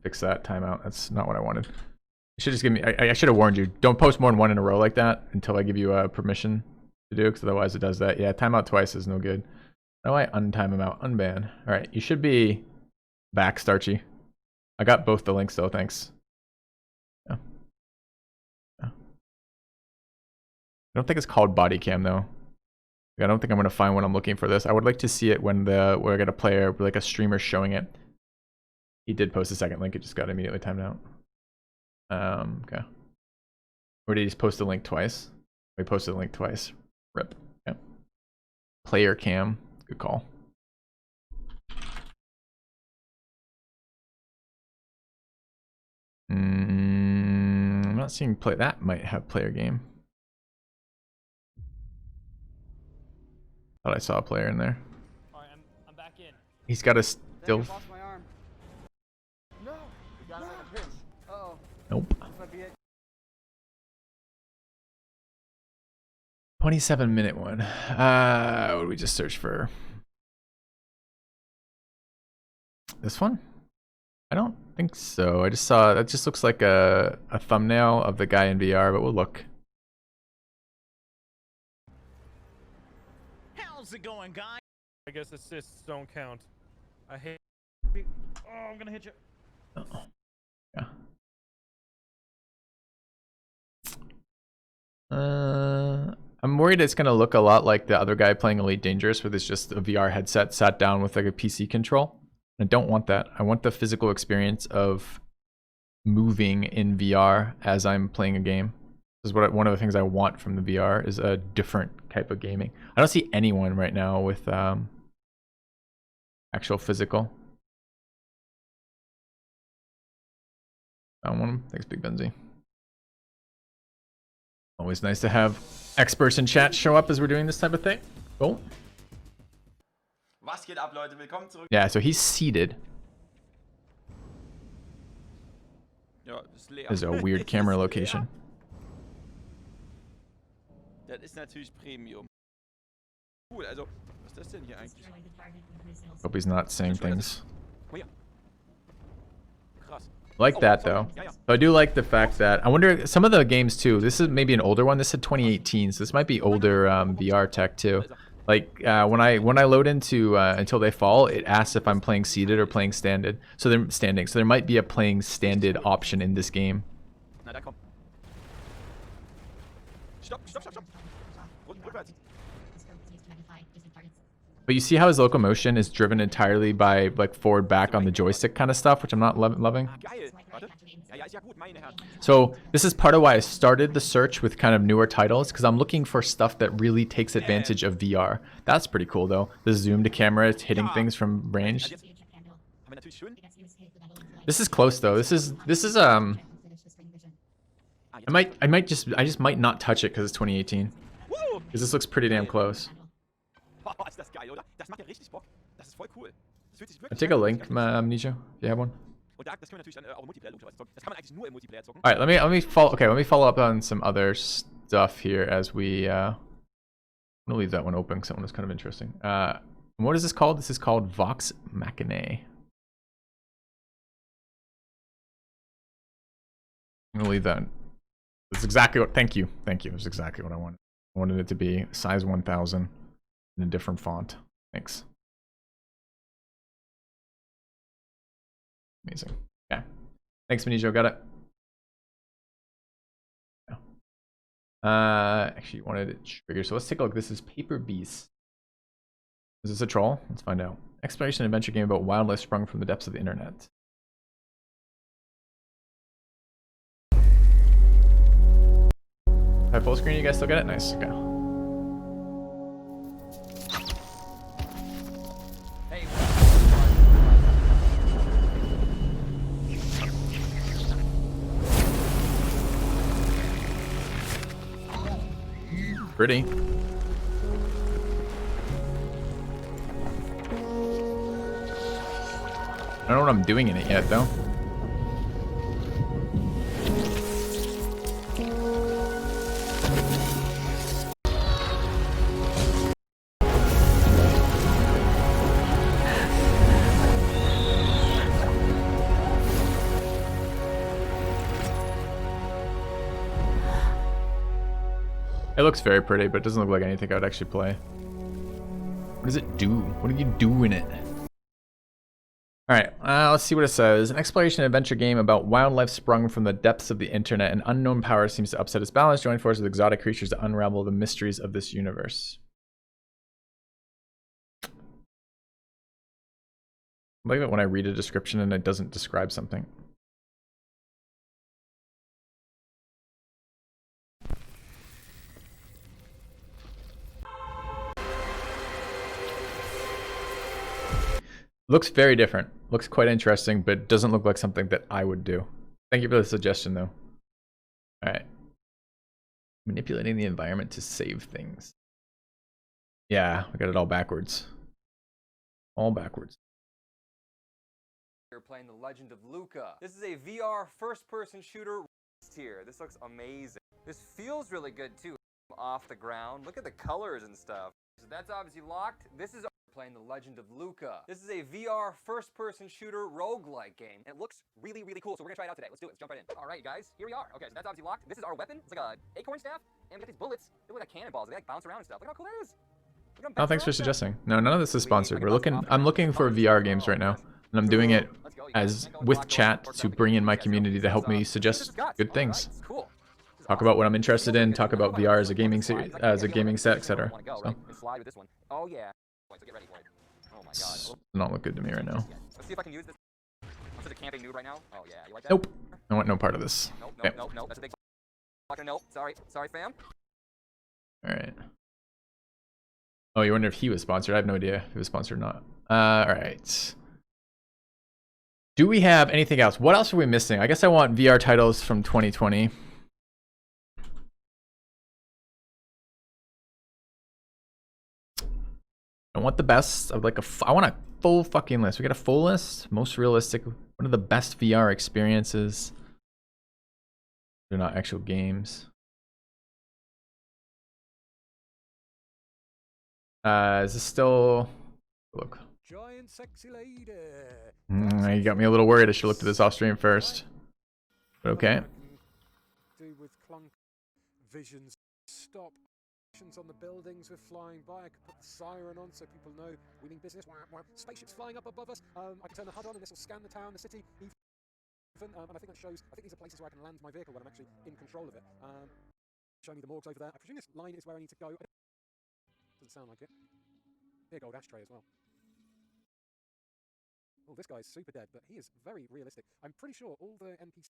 fix that timeout. That's not what I wanted. You should just give me. I should have warned you. Don't post more than one in a row like that until I give you permission to do, because otherwise it does that. Yeah, timeout twice is no good. How do I untime him out? Unban. All right, you should be back, Starchy. I got both the links though. Thanks. Yeah. Yeah. I don't think it's called body cam though. I don't think I'm gonna find what I'm looking for this. I would like to see it when where I get a player, like a streamer showing it. He did post a second link. It just got immediately timed out. Okay. Or did he just post the link twice? We posted the link twice. Rip. Yeah. Player cam. Good call. I'm not seeing play. That might have player game. Thought I saw a player in there. Alright, I'm back in. He's got a still. No, you got him in a pinch. Uh-oh. Nope. This might be it. 27-minute one. What did we just search for? This one? I don't think so. I just saw that. Just looks like a thumbnail of the guy in VR, but we'll look. How's it going, guys? I guess assists don't count. I hate. Oh, I'm gonna hit you. Yeah. I'm worried it's gonna look a lot like the other guy playing Elite Dangerous, with it's just a VR headset sat down with like a PC control. I don't want that. I want the physical experience of moving in VR as I'm playing a game. This is what one of the things I want from the VR is a different type of gaming. I don't see anyone right now with actual physical. Found one. Thanks, Big Benzie. Always nice to have experts in chat show up as we're doing this type of thing. Cool. Was geht ab, Leute? Willkommen zurück. Yeah, so he's seated. Ja, ist leer. This is a weird camera location. Das ist natürlich Premium. Cool, also, was ist das denn hier eigentlich? Hope he's not saying things. Oh ja. Krass. Like that though. So I do like the fact that I wonder some of the games too. This is maybe an older one. This is 2018, so this might be older VR tech too. Like when I load into Until They Fall, it asks if I'm playing seated or playing standing. So they're standing. So there might be a playing standing option in this game. Na, da komm. Stopp, stopp, stopp, stopp. Rückwärts. But you see how his locomotion is driven entirely by like forward back on the joystick kind of stuff, which I'm not loving. So this is part of why I started the search with kind of newer titles, because I'm looking for stuff that really takes advantage of VR. That's pretty cool though. The zoom to camera, it's hitting things from range. This is close though. This is I just might not touch it because it's 2018. Because this looks pretty damn close. Ist das geil, oder? Das macht ja richtig Bock. Das ist voll cool. Das fühlt sich wirklich I'll take a link, Amnesia, if you have one. Und das können wir natürlich dann auch Multiplayer logischerweise zocken. Das kann man eigentlich nur im Multiplayer zocken. All right, let me follow. Okay, let me follow up on some other stuff here as we. I'm gonna leave that one open because that one was kind of interesting. What is this called? This is called Vox Machinae. I'm gonna leave that. That's exactly what. Thank you. That's exactly what I wanted. I wanted it to be size 1000 in a different font. Thanks. Amazing. Yeah. Thanks, Benicio. Got it. Yeah. Actually, you wanted it trigger. So let's take a look. This is Paper Beast. Is this a troll? Let's find out. Exploration adventure game about wildlife sprung from the depths of the internet. Hi, full screen. You guys still get it? Nice. Okay. pretty. I don't know what I'm doing in it yet, though. It looks very pretty, but it doesn't look like anything I would actually play. What does it do? What do you do in it? Alright, let's see what it says. An exploration adventure game about wildlife sprung from the depths of the internet. An unknown power seems to upset its balance. Join forces with exotic creatures to unravel the mysteries of this universe. I like it when I read a description and it doesn't describe something. Looks very different. Looks quite interesting, but doesn't look like something that I would do. Thank you for the suggestion, though. Alright. Manipulating the environment to save things. Yeah, I got it all backwards. All backwards. You're playing The Legend of Luca. This is a VR first-person shooter here. This looks amazing. This feels really good, too. Off the ground. Look at the colors and stuff. So that's obviously locked. This is playing The Legend of Luca. This is a VR first-person shooter roguelike game. And it looks really, really cool. So we're gonna try it out today. Let's do it. Let's jump right in. All right, guys, here we are. Okay, so that's obviously locked. This is our weapon. It's like a acorn staff. And we got these bullets. They look like cannonballs. They like bounce around and stuff. Look how cool that is. Oh, thanks for suggesting. No, none of this is sponsored. I'm looking for VR games right now. And I'm doing it as with chat to bring in my community to help me suggest good things. Talk about what I'm interested in, talk about VR as a gaming series, as a gaming set, etc. So. Oh yeah. So get ready for it. Oh my god. Does not look good to me right now. Let's see if I can use this. I'm such a camping noob right now. Oh yeah, you like that? Nope. I want no part of this. Nope, okay. nope. That's a big fucking nope. Sorry, fam. Alright. Oh, you wonder if he was sponsored? I have no idea if he was sponsored or not. Alright. Do we have anything else? What else are we missing? I guess I want VR titles from 2020. I want the best. I would like I want a full fucking list. We got a full list. Most realistic. What are the best VR experiences? They're not actual games. Is this still? Look. Giant sexy lady. You got me a little worried. I should look at this off stream first. But okay. Do with clunk visions. Stop. On the buildings we're flying by. I could put the siren on so people know we mean business. Spaceships flying up above us. I can turn the HUD on and this will scan the town, the city, even, and I think that shows. I think these are places where I can land my vehicle when I'm actually in control of it. Show me the morgues over there. I presume this line is where I need to go. Doesn't sound like it. Big old ashtray as well. Oh, this guy's super dead, but he is very realistic. I'm pretty sure all the NPCs.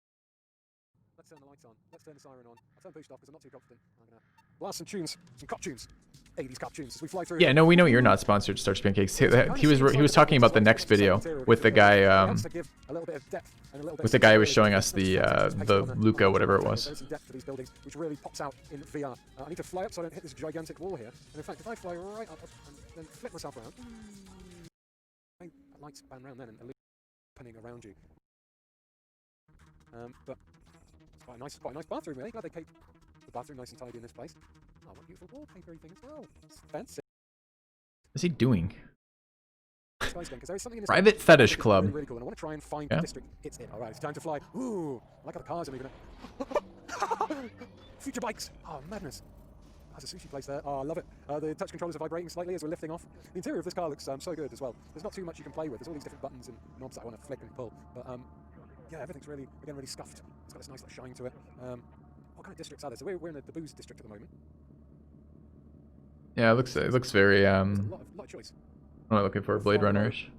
Let's turn the lights on. Let's turn the siren on. I'll turn boost off because I'm not too confident. I'm gonna blast some tunes, some cop tunes. 80s cop tunes as we fly through. Yeah, no, we know you're not sponsored, Starch Pancakes. He was talking about the next video with the guy who was showing us the Luca, whatever it was. Which really pops out in VR. I need to fly up so I don't hit this gigantic wall here. And in fact, if I fly right up and then flip myself around, lights pan around then and illuminating around you. But it's quite a nice bathroom, really. Glad they kept the bathroom nice and tidy in this place. Oh, what beautiful wallpaper thing as well. It's fancy. What's he doing? Private Private fetish club. Really cool. And I want to try and find the district it's in. All right, it's time to fly. Ooh, I like how the cars are moving. Future bikes. Oh, madness. There's a sushi place there. Oh, I love it. The touch controllers are vibrating slightly as we're lifting off. The interior of this car looks so good as well. There's not too much you can play with. There's all these different buttons and knobs that I want to flick and pull. But yeah, everything's really scuffed. It's got this nice little shine to it. What kind of districts are there? So we're in the booze district at the moment. Yeah, it looks very a lot of choice. What am I looking for? Blade Runner-ish.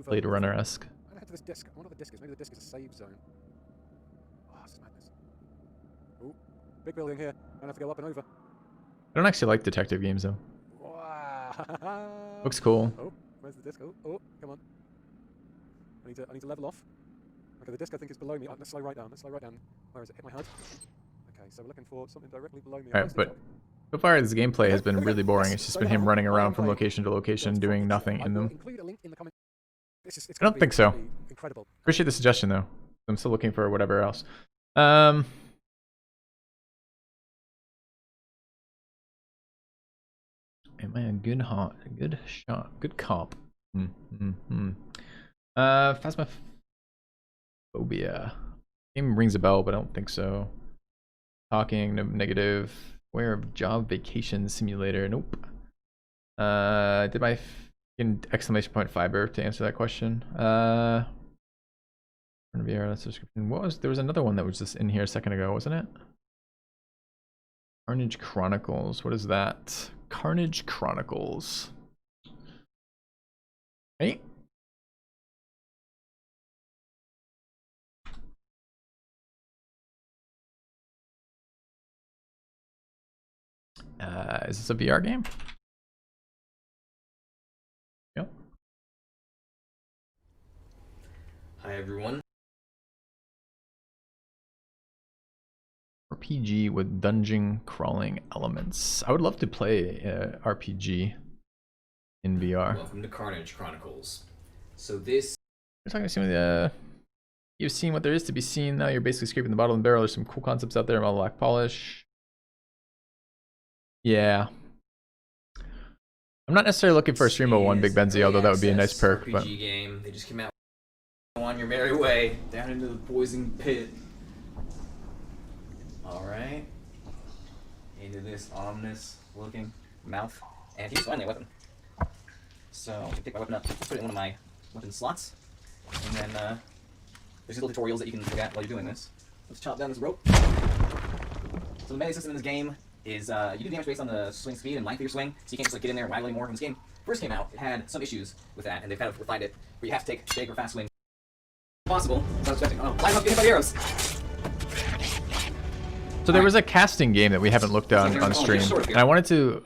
Blade Runner-esque. I'm gonna head to this disc. I wonder what the disc is. Maybe the disc is a save zone. Oh, this is madness. Ooh, big building here. I'm gonna have to go up and over. I don't actually like detective games though. Wow. Looks cool. Oh, where's the disc? Oh, come on. I need to level off. Okay, the disc I think is below me. Let's slow right down. Where is it? Hit my HUD. Okay, so we're looking for something directly below me. Alright, but So far, this gameplay has been really boring. It's just been him running around from location to location, doing nothing in them. I don't think so. Appreciate the suggestion, though. I'm still looking for whatever else. Am I a good shot? Good comp. Phasmophobia. Game rings a bell, but I don't think so. Talking, no, negative. Aware of job vacation simulator. Nope. Did my exclamation point fiber to answer that question? VR, subscription. What was there was another one that was just in here a second ago, wasn't it? Carnage Chronicles. What is that? Carnage Chronicles. Hey. Is this a VR game? Yep. Hi everyone. RPG with dungeon crawling elements. I would love to play RPG in VR. Welcome to Carnage Chronicles. So this... You're talking to some of the... You've seen what there is to be seen. Now you're basically scraping the bottom of the barrel. There's some cool concepts out there. Model black polish. Yeah. I'm not necessarily looking for a stream mode one, Big Benzie, although that would be a nice perk. RPG But game. They just came out on your merry way down into the poison pit. Alright. Into this ominous looking mouth. And here's finally a weapon. So I'm gonna pick my weapon up, put it in one of my weapon slots. And then there's little tutorials that you can look at while you're doing this. Let's chop down this rope. So the melee system in this game is you do damage based on the swing speed and length of your swing, so you can't just like get in there and waggle anymore. When this game first came out, it had some issues with that, and they've kind of refined it, where you have to take big or fast swings. Possible. So I was expecting, oh, I'm not getting hit by the arrows. so there was a casting game that we haven't looked at on stream, and I wanted to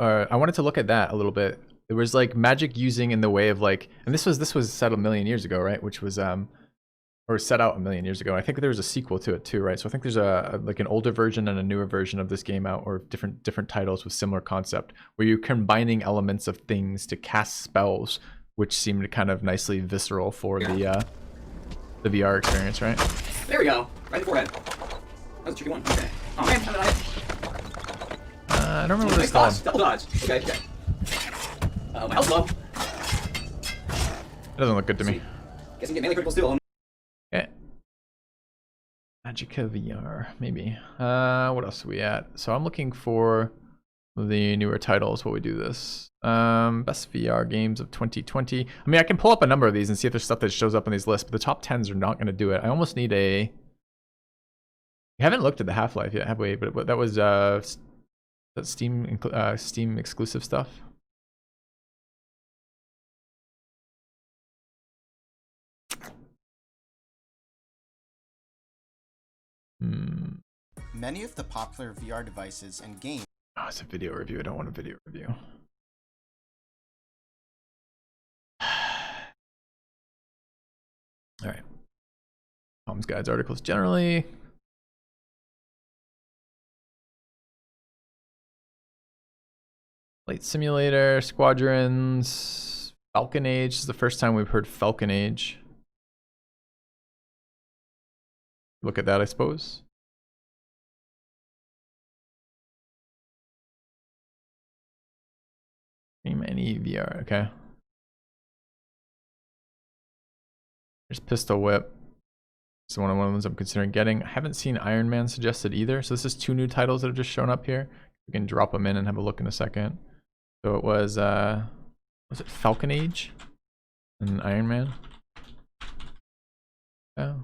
look at that a little bit. There was like magic using in the way of like, and this was set a million years ago, right? Which was or set out a million years ago. I think there was a sequel to it too, right? So I think there's a like an older version and a newer version of this game out, or different titles with similar concept, where you're combining elements of things to cast spells, which seemed kind of nicely visceral for the VR experience, right? There we go. Right in the forehead. That was a tricky one. Okay. Oh man, I'm not it. I don't remember what it's Nice called. dodge. Double dodge. Okay, okay. My health's low. It doesn't look good to me. Guess I'm getting melee critical still. Okay. Magica VR, maybe. What else are we at? So I'm looking for the newer titles while we do this. Best VR games of 2020. I mean, I can pull up a number of these and see if there's stuff that shows up on these lists, but the top 10s are not going to do it. I almost need a... We haven't looked at the Half-Life yet, have we? But that was that Steam exclusive stuff. Many of the popular VR devices and games... Oh, it's a video review. I don't want a video review. All right. Comms guides, articles generally. Flight Simulator, Squadrons, Falcon Age. This is the first time we've heard Falcon Age. Look at that, I suppose. Any VR, okay. There's Pistol Whip. This is one of the ones I'm considering getting. I haven't seen Iron Man suggested either. So this is two new titles that have just shown up here. We can drop them in and have a look in a second. So it was it Falcon Age and Iron Man? Oh.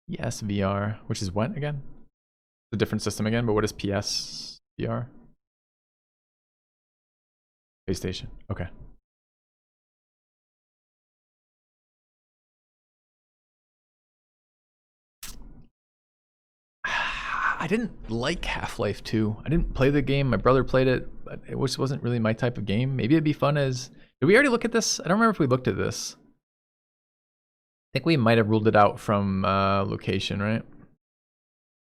Yes, VR, which is what again? A different system again, but what is PS VR? PlayStation. Okay. I didn't like Half-Life 2. I didn't play the game. My brother played it, but it wasn't really my type of game. Maybe it'd be fun as... Did we already look at this? I don't remember if we looked at this. think we might have ruled it out from location, right?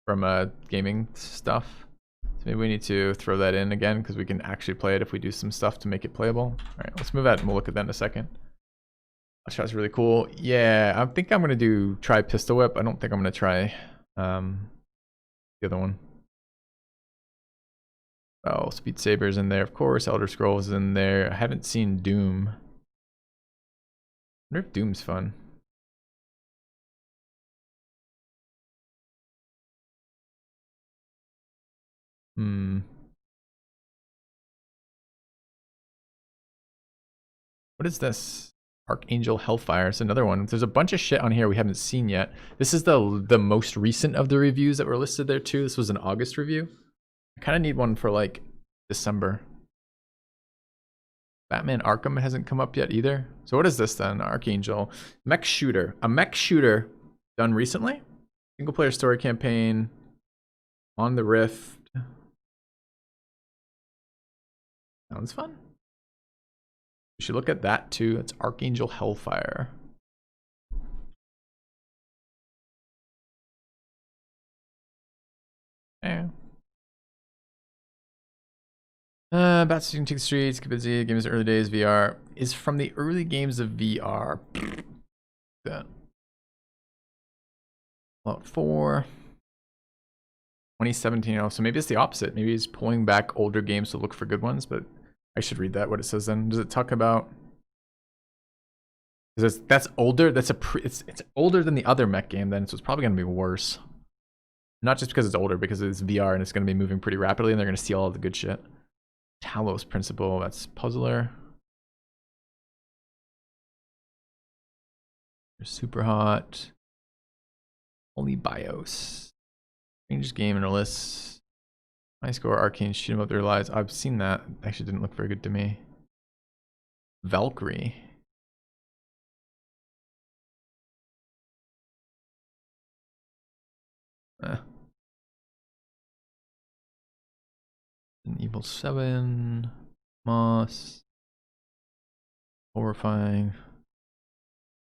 From gaming stuff. So maybe we need to throw that in again because we can actually play it if we do some stuff to make it playable. All right, let's move that and we'll look at that in a second. That shot's really cool. Yeah, I think I'm going to try Pistol Whip. I don't think I'm going to try the other one. Oh, Speed Saber's in there, of course. Elder Scrolls is in there. I haven't seen Doom. I wonder if Doom's fun. What is this? Archangel Hellfire. It's another one. There's a bunch of shit on here we haven't seen yet. This is the most recent of the reviews that were listed there too. This was an August review. I kind of need one for like December. Batman Arkham hasn't come up yet either. So what is this then? Archangel. Mech Shooter. A mech shooter done recently. Single player story campaign. On the Rift. Sounds fun. You should look at that too. It's Archangel Hellfire. Yeah. Bats Take the Streets, keep busy. Games early days VR is from the early games of VR. That. Fallout 4. 2017. Oh, so maybe it's the opposite. Maybe he's pulling back older games to look for good ones, but I should read that. What it says then. Does it talk about? That's older. That's it's older than the other mech game then, so it's probably gonna be worse. Not just because it's older, because it's VR and it's gonna be moving pretty rapidly, and they're gonna steal all the good shit. Talos Principle. That's Puzzler. Super Hot. Only BIOS. Strange game in our list. High score, Arcane, shoot 'em up their lives. I've seen that. Actually didn't look very good to me. Valkyrie. Evil 7. Moss. Horrifying.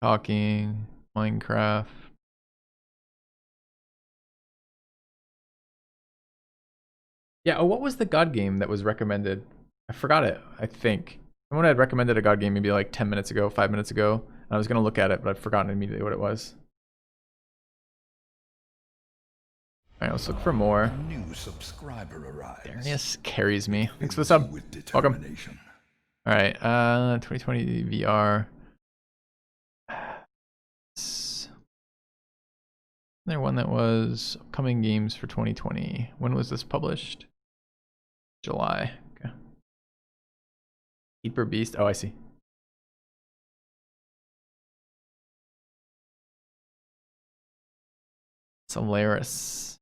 Talking. Minecraft. Yeah, oh, what was the God game that was recommended? I forgot it, I think. Someone had recommended a God game maybe like 10 minutes ago, 5 minutes ago. And I was going to look at it, but I've forgotten immediately what it was. Alright, let's look for more. A new subscriber arrives. Darius carries me. Thanks for the sub. Welcome. Alright, 2020 VR. Is there one that was upcoming games for 2020? When was this published? July. Okay. Keeper Beast. Oh, I see. Solaris.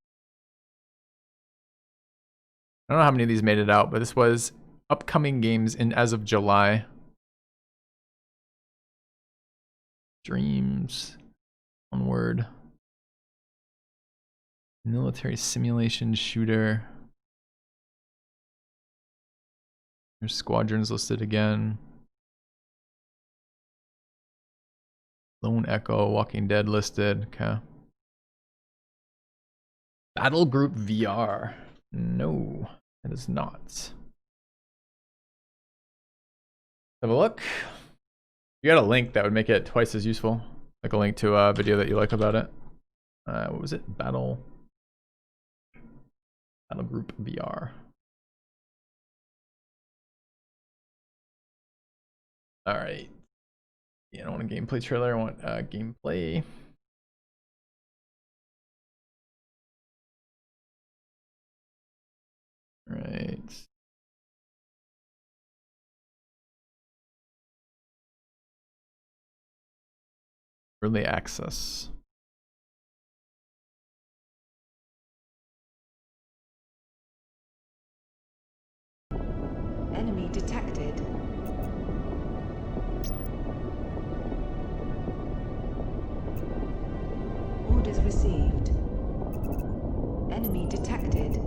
I don't know how many of these made it out, but this was upcoming games in as of July. Dreams. Onward. Military simulation shooter. There's squadrons listed again. Lone Echo, Walking Dead listed. Okay. Battle Group VR. No, it is not. Have a look. You got a link that would make it twice as useful. Like a link to a video that you like about it. What was it? Battle Group VR. Alright. Yeah, I don't want a gameplay trailer, I want gameplay. Right. Early access. Enemy detected. Orders received. Enemy detected.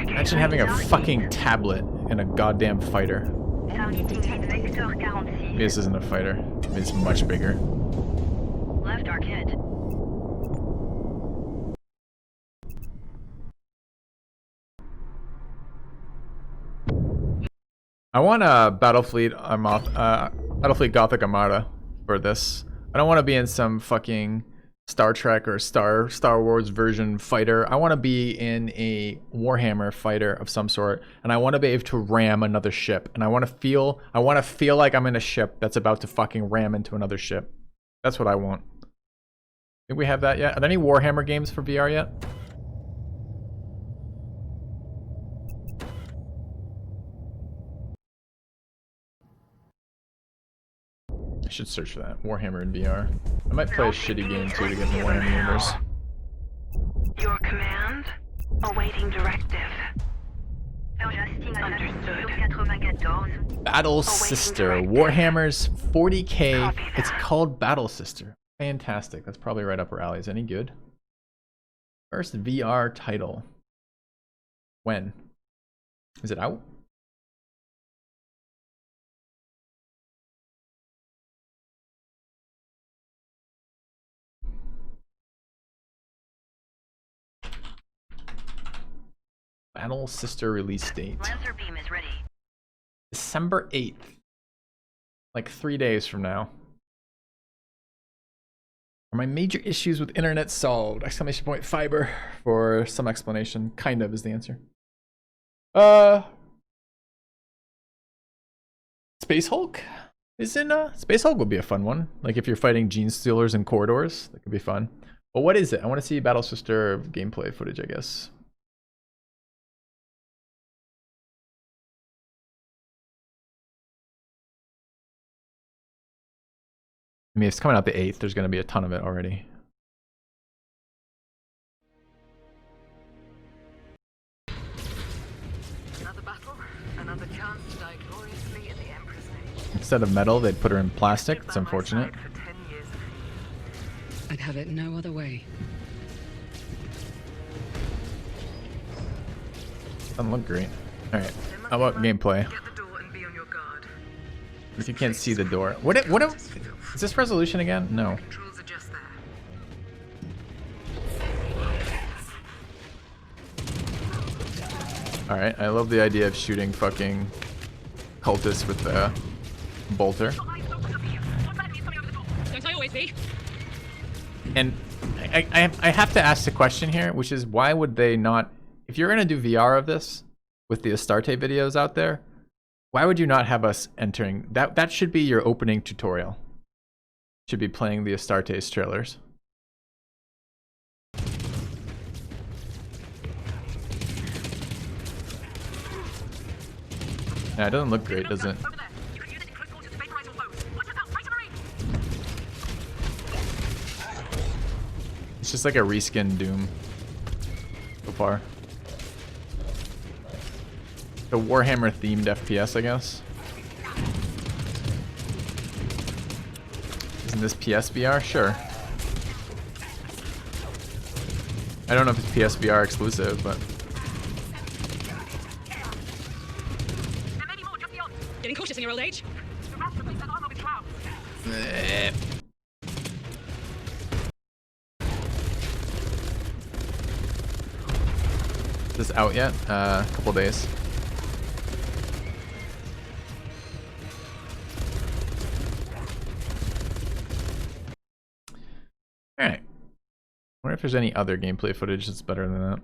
Imagine having a fucking tablet and a goddamn fighter. Maybe this isn't a fighter. Maybe it's much bigger. Left our kit. I want a Battlefleet Gothic Armada for this. I don't want to be in some fucking Star Trek or Star Wars version fighter. I want to be in a Warhammer fighter of some sort, and I want to be able to ram another ship. And I want to feel like I'm in a ship that's about to fucking ram into another ship. That's what I want. Think we have that yet? Are there any Warhammer games for VR yet? I should search for that. Warhammer in VR. I might play a shitty game too to get in the Warhammer universe. Your command? Awaiting directive. Understood. Battle Sister. Warhammer's 40k. It's called Battle Sister. Fantastic. That's probably right up our alley. Is any good? First VR title. When? Is it out? Battle Sister release date. Lancer beam is ready. December 8th. Like 3 days from now. Are my major issues with internet solved? Exclamation point fiber for some explanation. Kind of is the answer. Space Hulk? Space Hulk would be a fun one. Like if you're fighting gene stealers in corridors, that could be fun. But what is it? I want to see Battle Sister gameplay footage, I guess. I mean, it's coming out the 8th. There's going to be a ton of it already. Another battle, another chance to die gloriously in the Emperor's name. Instead of metal, they'd put her in plastic. It's unfortunate. I'd have it no other way. Doesn't look great. Alright. How about gameplay? If you can't see the door. What is this resolution again? No. Alright, I love the idea of shooting fucking cultists with the bolter. Don't I always be? And I have to ask the question here, which is why would they not, if you're gonna do VR of this with the Astarte videos out there, why would you not have us entering that should be your opening tutorial. Should be playing the Astartes trailers. Yeah, it doesn't look great, does it? It's just like a reskin Doom so far. The Warhammer themed FPS, I guess. Isn't this PSVR? Sure. I don't know if it's PSVR exclusive, but Getting cautious in your old age? Is this out yet? A couple days. Alright. Wonder if there's any other gameplay footage that's better than that.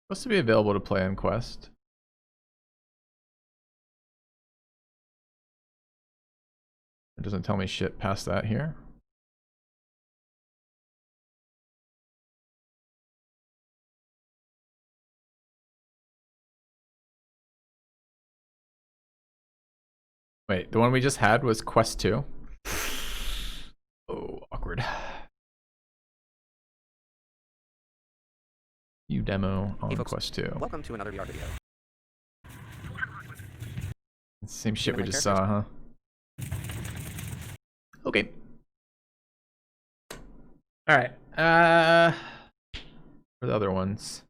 Supposed to be available to play on Quest. It doesn't tell me shit past that here. Wait, the one we just had was Quest 2? Oh, awkward. You demo on Quest 2. Welcome to another VR video. Same shit we my just saw, huh? Okay. Alright. Where are the other ones?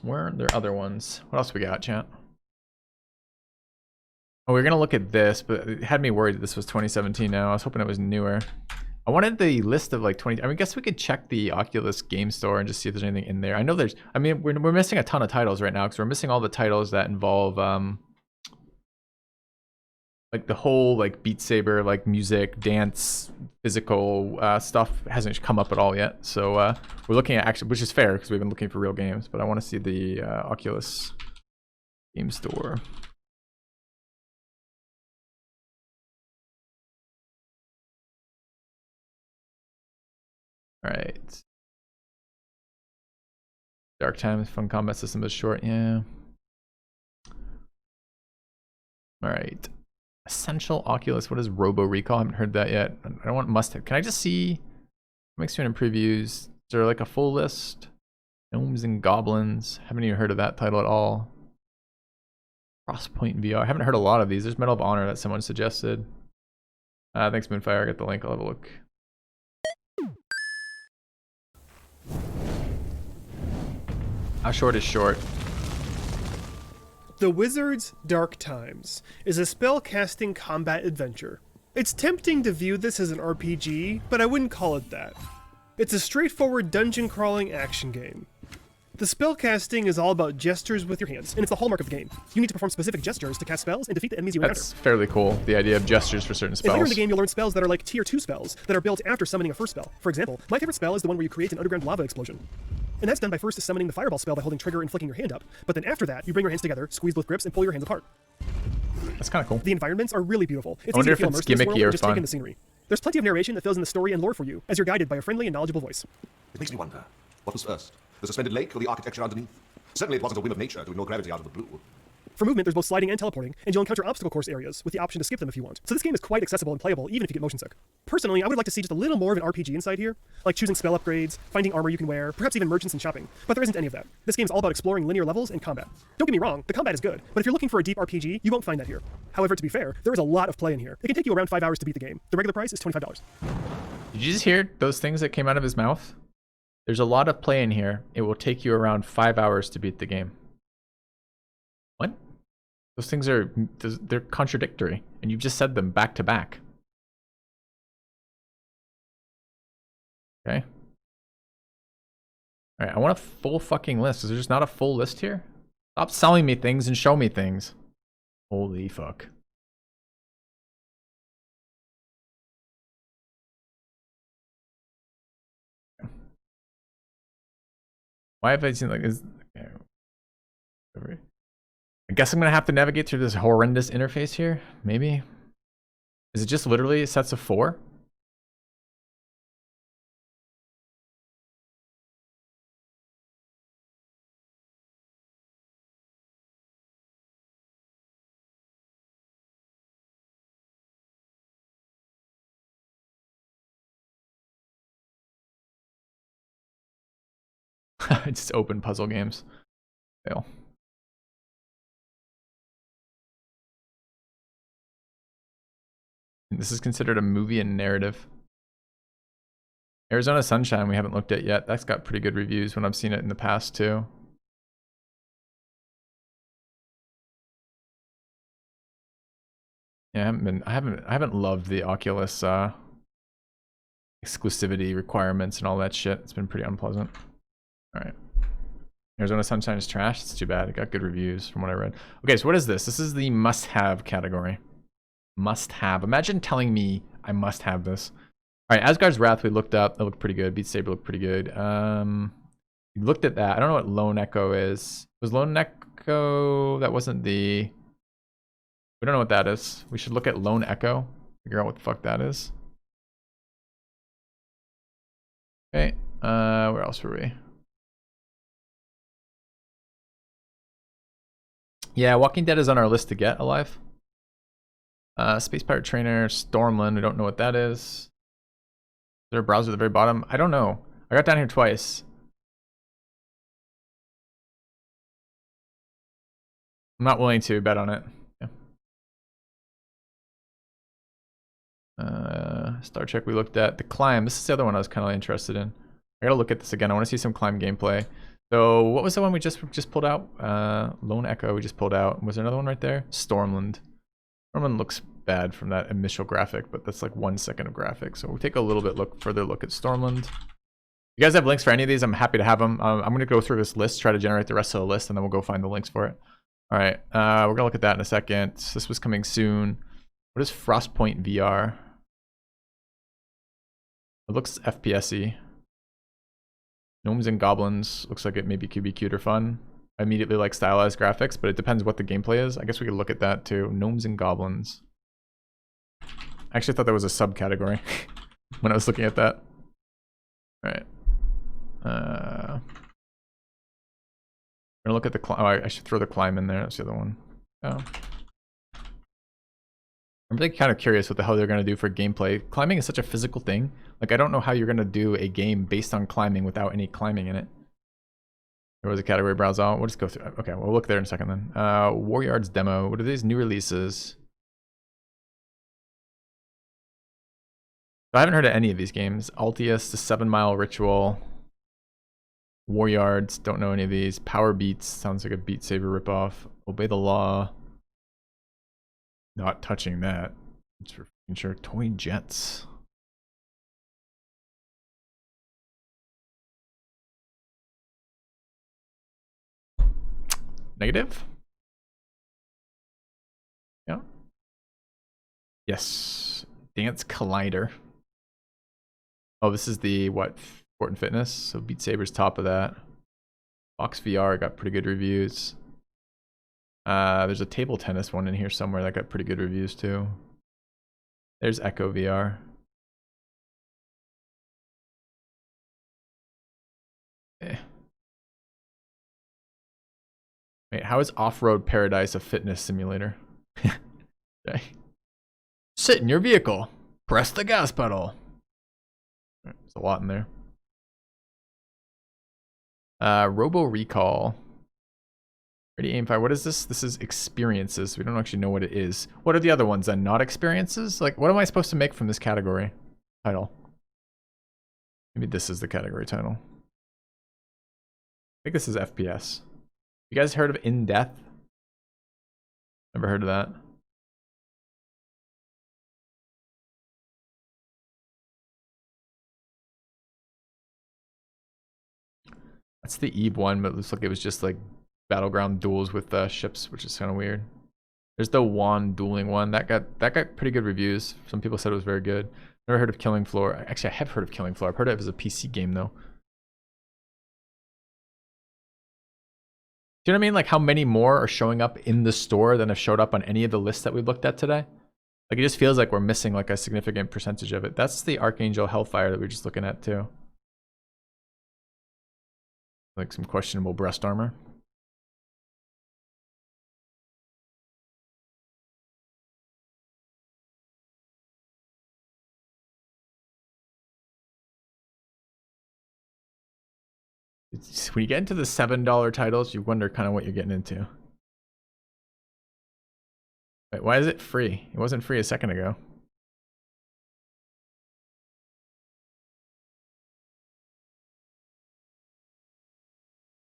Where are there other ones? What else we got, chat? Oh, we're gonna look at this, but it had me worried that this was 2017 now. I was hoping it was newer. I wanted the list of like 20. I mean, I guess we could check the Oculus Game Store and just see if there's anything in there. I know there's. I mean, we're missing a ton of titles right now because we're missing all the titles that involve like the whole like Beat Saber, like music, dance, physical stuff hasn't come up at all yet. So we're looking at actually, which is fair because we've been looking for real games. But I want to see the Oculus Game Store. All right. Dark Times, fun combat system is short, yeah. All right. Essential Oculus, what is Robo Recall? I haven't heard that yet. I don't want must have. Can I just see mixed in previews? Is there like a full list? Gnomes and Goblins. Haven't even heard of that title at all. Frostpoint VR. I haven't heard a lot of these. There's Medal of Honor that someone suggested. Thanks, Moonfire. I got the link. I'll have a look. How short is short? The Wizard's Dark Times is a spell-casting combat adventure. It's tempting to view this as an RPG, but I wouldn't call it that. It's a straightforward dungeon-crawling action game. The spellcasting is all about gestures with your hands, and it's the hallmark of the game. You need to perform specific gestures to cast spells and defeat the enemies you encounter. That's fairly cool, the idea of gestures for certain spells. And later in the game, you'll learn spells that are like tier 2 spells that are built after summoning a first spell. For example, my favorite spell is the one where you create an underground lava explosion. And that's done by first summoning the fireball spell by holding trigger and flicking your hand up, but then after that, you bring your hands together, squeeze both grips, and pull your hands apart. That's kind of cool. The environments are really beautiful. It's I wonder easy to if feel it's immersed in this gimmicky world or and just take fun. in the scenery. There's plenty of narration that fills in the story and lore for you, as you're guided by a friendly and knowledgeable voice. It makes me wonder, what was first? The suspended lake or the architecture underneath? Certainly it wasn't a whim of nature to ignore gravity out of the blue. For movement, there's both sliding and teleporting, and you'll encounter obstacle course areas with the option to skip them if you want. So this game is quite accessible and playable, even if you get motion sick. Personally, I would like to see just a little more of an RPG inside here, like choosing spell upgrades, finding armor you can wear, perhaps even merchants and shopping. But there isn't any of that. This game's all about exploring linear levels and combat. Don't get me wrong, the combat is good, but if you're looking for a deep RPG, you won't find that here. However, to be fair, there is a lot of play in here. It can take you around 5 hours to beat the game. The regular price is $25. Did you just hear those things that came out of his mouth? There's a lot of play in here. It will take you around 5 hours to beat the game. What? Those things are, they're contradictory, and you've just said them back to back. Okay. Alright, I want a full fucking list. Is there just not a full list here? Stop selling me things and show me things. Holy fuck. Why have I seen like this? Okay. I guess I'm gonna have to navigate through this horrendous interface here. Maybe. Is it just literally sets of 4? Just open puzzle games. Fail. This is considered a movie and narrative. Arizona Sunshine we haven't looked at yet. That's got pretty good reviews when I've seen it in the past too. Yeah, I haven't loved the Oculus exclusivity requirements and all that shit. It's been pretty unpleasant. All right. Arizona Sunshine is trash. It's too bad. It got good reviews from what I read. Okay, so what is this? This is the must-have category. Must-have. Imagine telling me I must have this. All right, Asgard's Wrath we looked up. That looked pretty good. Beat Saber looked pretty good. We looked at that. I don't know what Lone Echo is. Was Lone Echo... That wasn't the... We don't know what that is. We should look at Lone Echo. Figure out what the fuck that is. Okay. Where else were we? Yeah, Walking Dead is on our list to get alive. Space Pirate Trainer, Stormland, we don't know what that is. Is there a browser at the very bottom? I don't know. I got down here twice. I'm not willing to bet on it. Yeah. Star Trek we looked at. The Climb. This is the other one I was kind of interested in. I gotta look at this again. I want to see some Climb gameplay. So what was the one we just pulled out? Lone Echo we just pulled out. Was there another one right there? Stormland. Stormland looks bad from that initial graphic, but that's like 1 second of graphic. So we'll take a little bit further look at Stormland. You guys have links for any of these? I'm happy to have them. I'm going to go through this list, try to generate the rest of the list, and then we'll go find the links for it. All right, we're going to look at that in a second. This was coming soon. What is Frostpoint VR? It looks FPS-y. Gnomes and Goblins. Looks like it maybe could be cute or fun. I immediately like stylized graphics, but it depends what the gameplay is. I guess we could look at that too. Gnomes and Goblins. I actually thought that was a subcategory when I was looking at that. All right. I'm gonna look at the climb. Oh, I should throw the Climb in there. That's the other one. Oh. I'm really kind of curious what the hell they're gonna do for gameplay. Climbing is such a physical thing. Like, I don't know how you're gonna do a game based on climbing without any climbing in it. There was a category browse out. We'll just go through. Okay, we'll look there in a second then. Waryard's demo. What are these new releases? I haven't heard of any of these games. Altius, the 7 Mile Ritual. Waryards, don't know any of these. Power Beats, sounds like a Beat Saber ripoff. Obey the Law. Not touching that. It's for sure. Toy Jets. Negative? Yeah. Yes. Dance Collider. Oh, this is the, what, Sport and Fitness? So Beat Saber's top of that. Fox VR got pretty good reviews. There's a table tennis one in here somewhere that got pretty good reviews too. There's Echo VR. Wait, how is Off-Road Paradise a fitness simulator? Okay. Sit in your vehicle. Press the gas pedal. There's a lot in there. Robo Recall. Ready, aim, fire. What is this? This is experiences. We don't actually know what it is. What are the other ones then? Not experiences? Like, what am I supposed to make from this category title? Maybe this is the category title. I think this is FPS. You guys heard of In Death? Never heard of that. That's the Eve one, but it looks like it was just like battleground duels with ships, which is kind of weird. There's the wand dueling one that got pretty good reviews. Some people said it was very good. Never heard of Killing Floor. Actually, I have heard of Killing Floor. I've heard of it as a PC game though. Do you know what I mean? Like how many more are showing up in the store than have showed up on any of the lists that we've looked at today? Like it just feels like we're missing like a significant percentage of it. That's the Archangel Hellfire that we were just looking at too. Like some questionable breast armor. When you get into the $7 titles, you wonder kind of what you're getting into. Wait, why is it free? It wasn't free a second ago.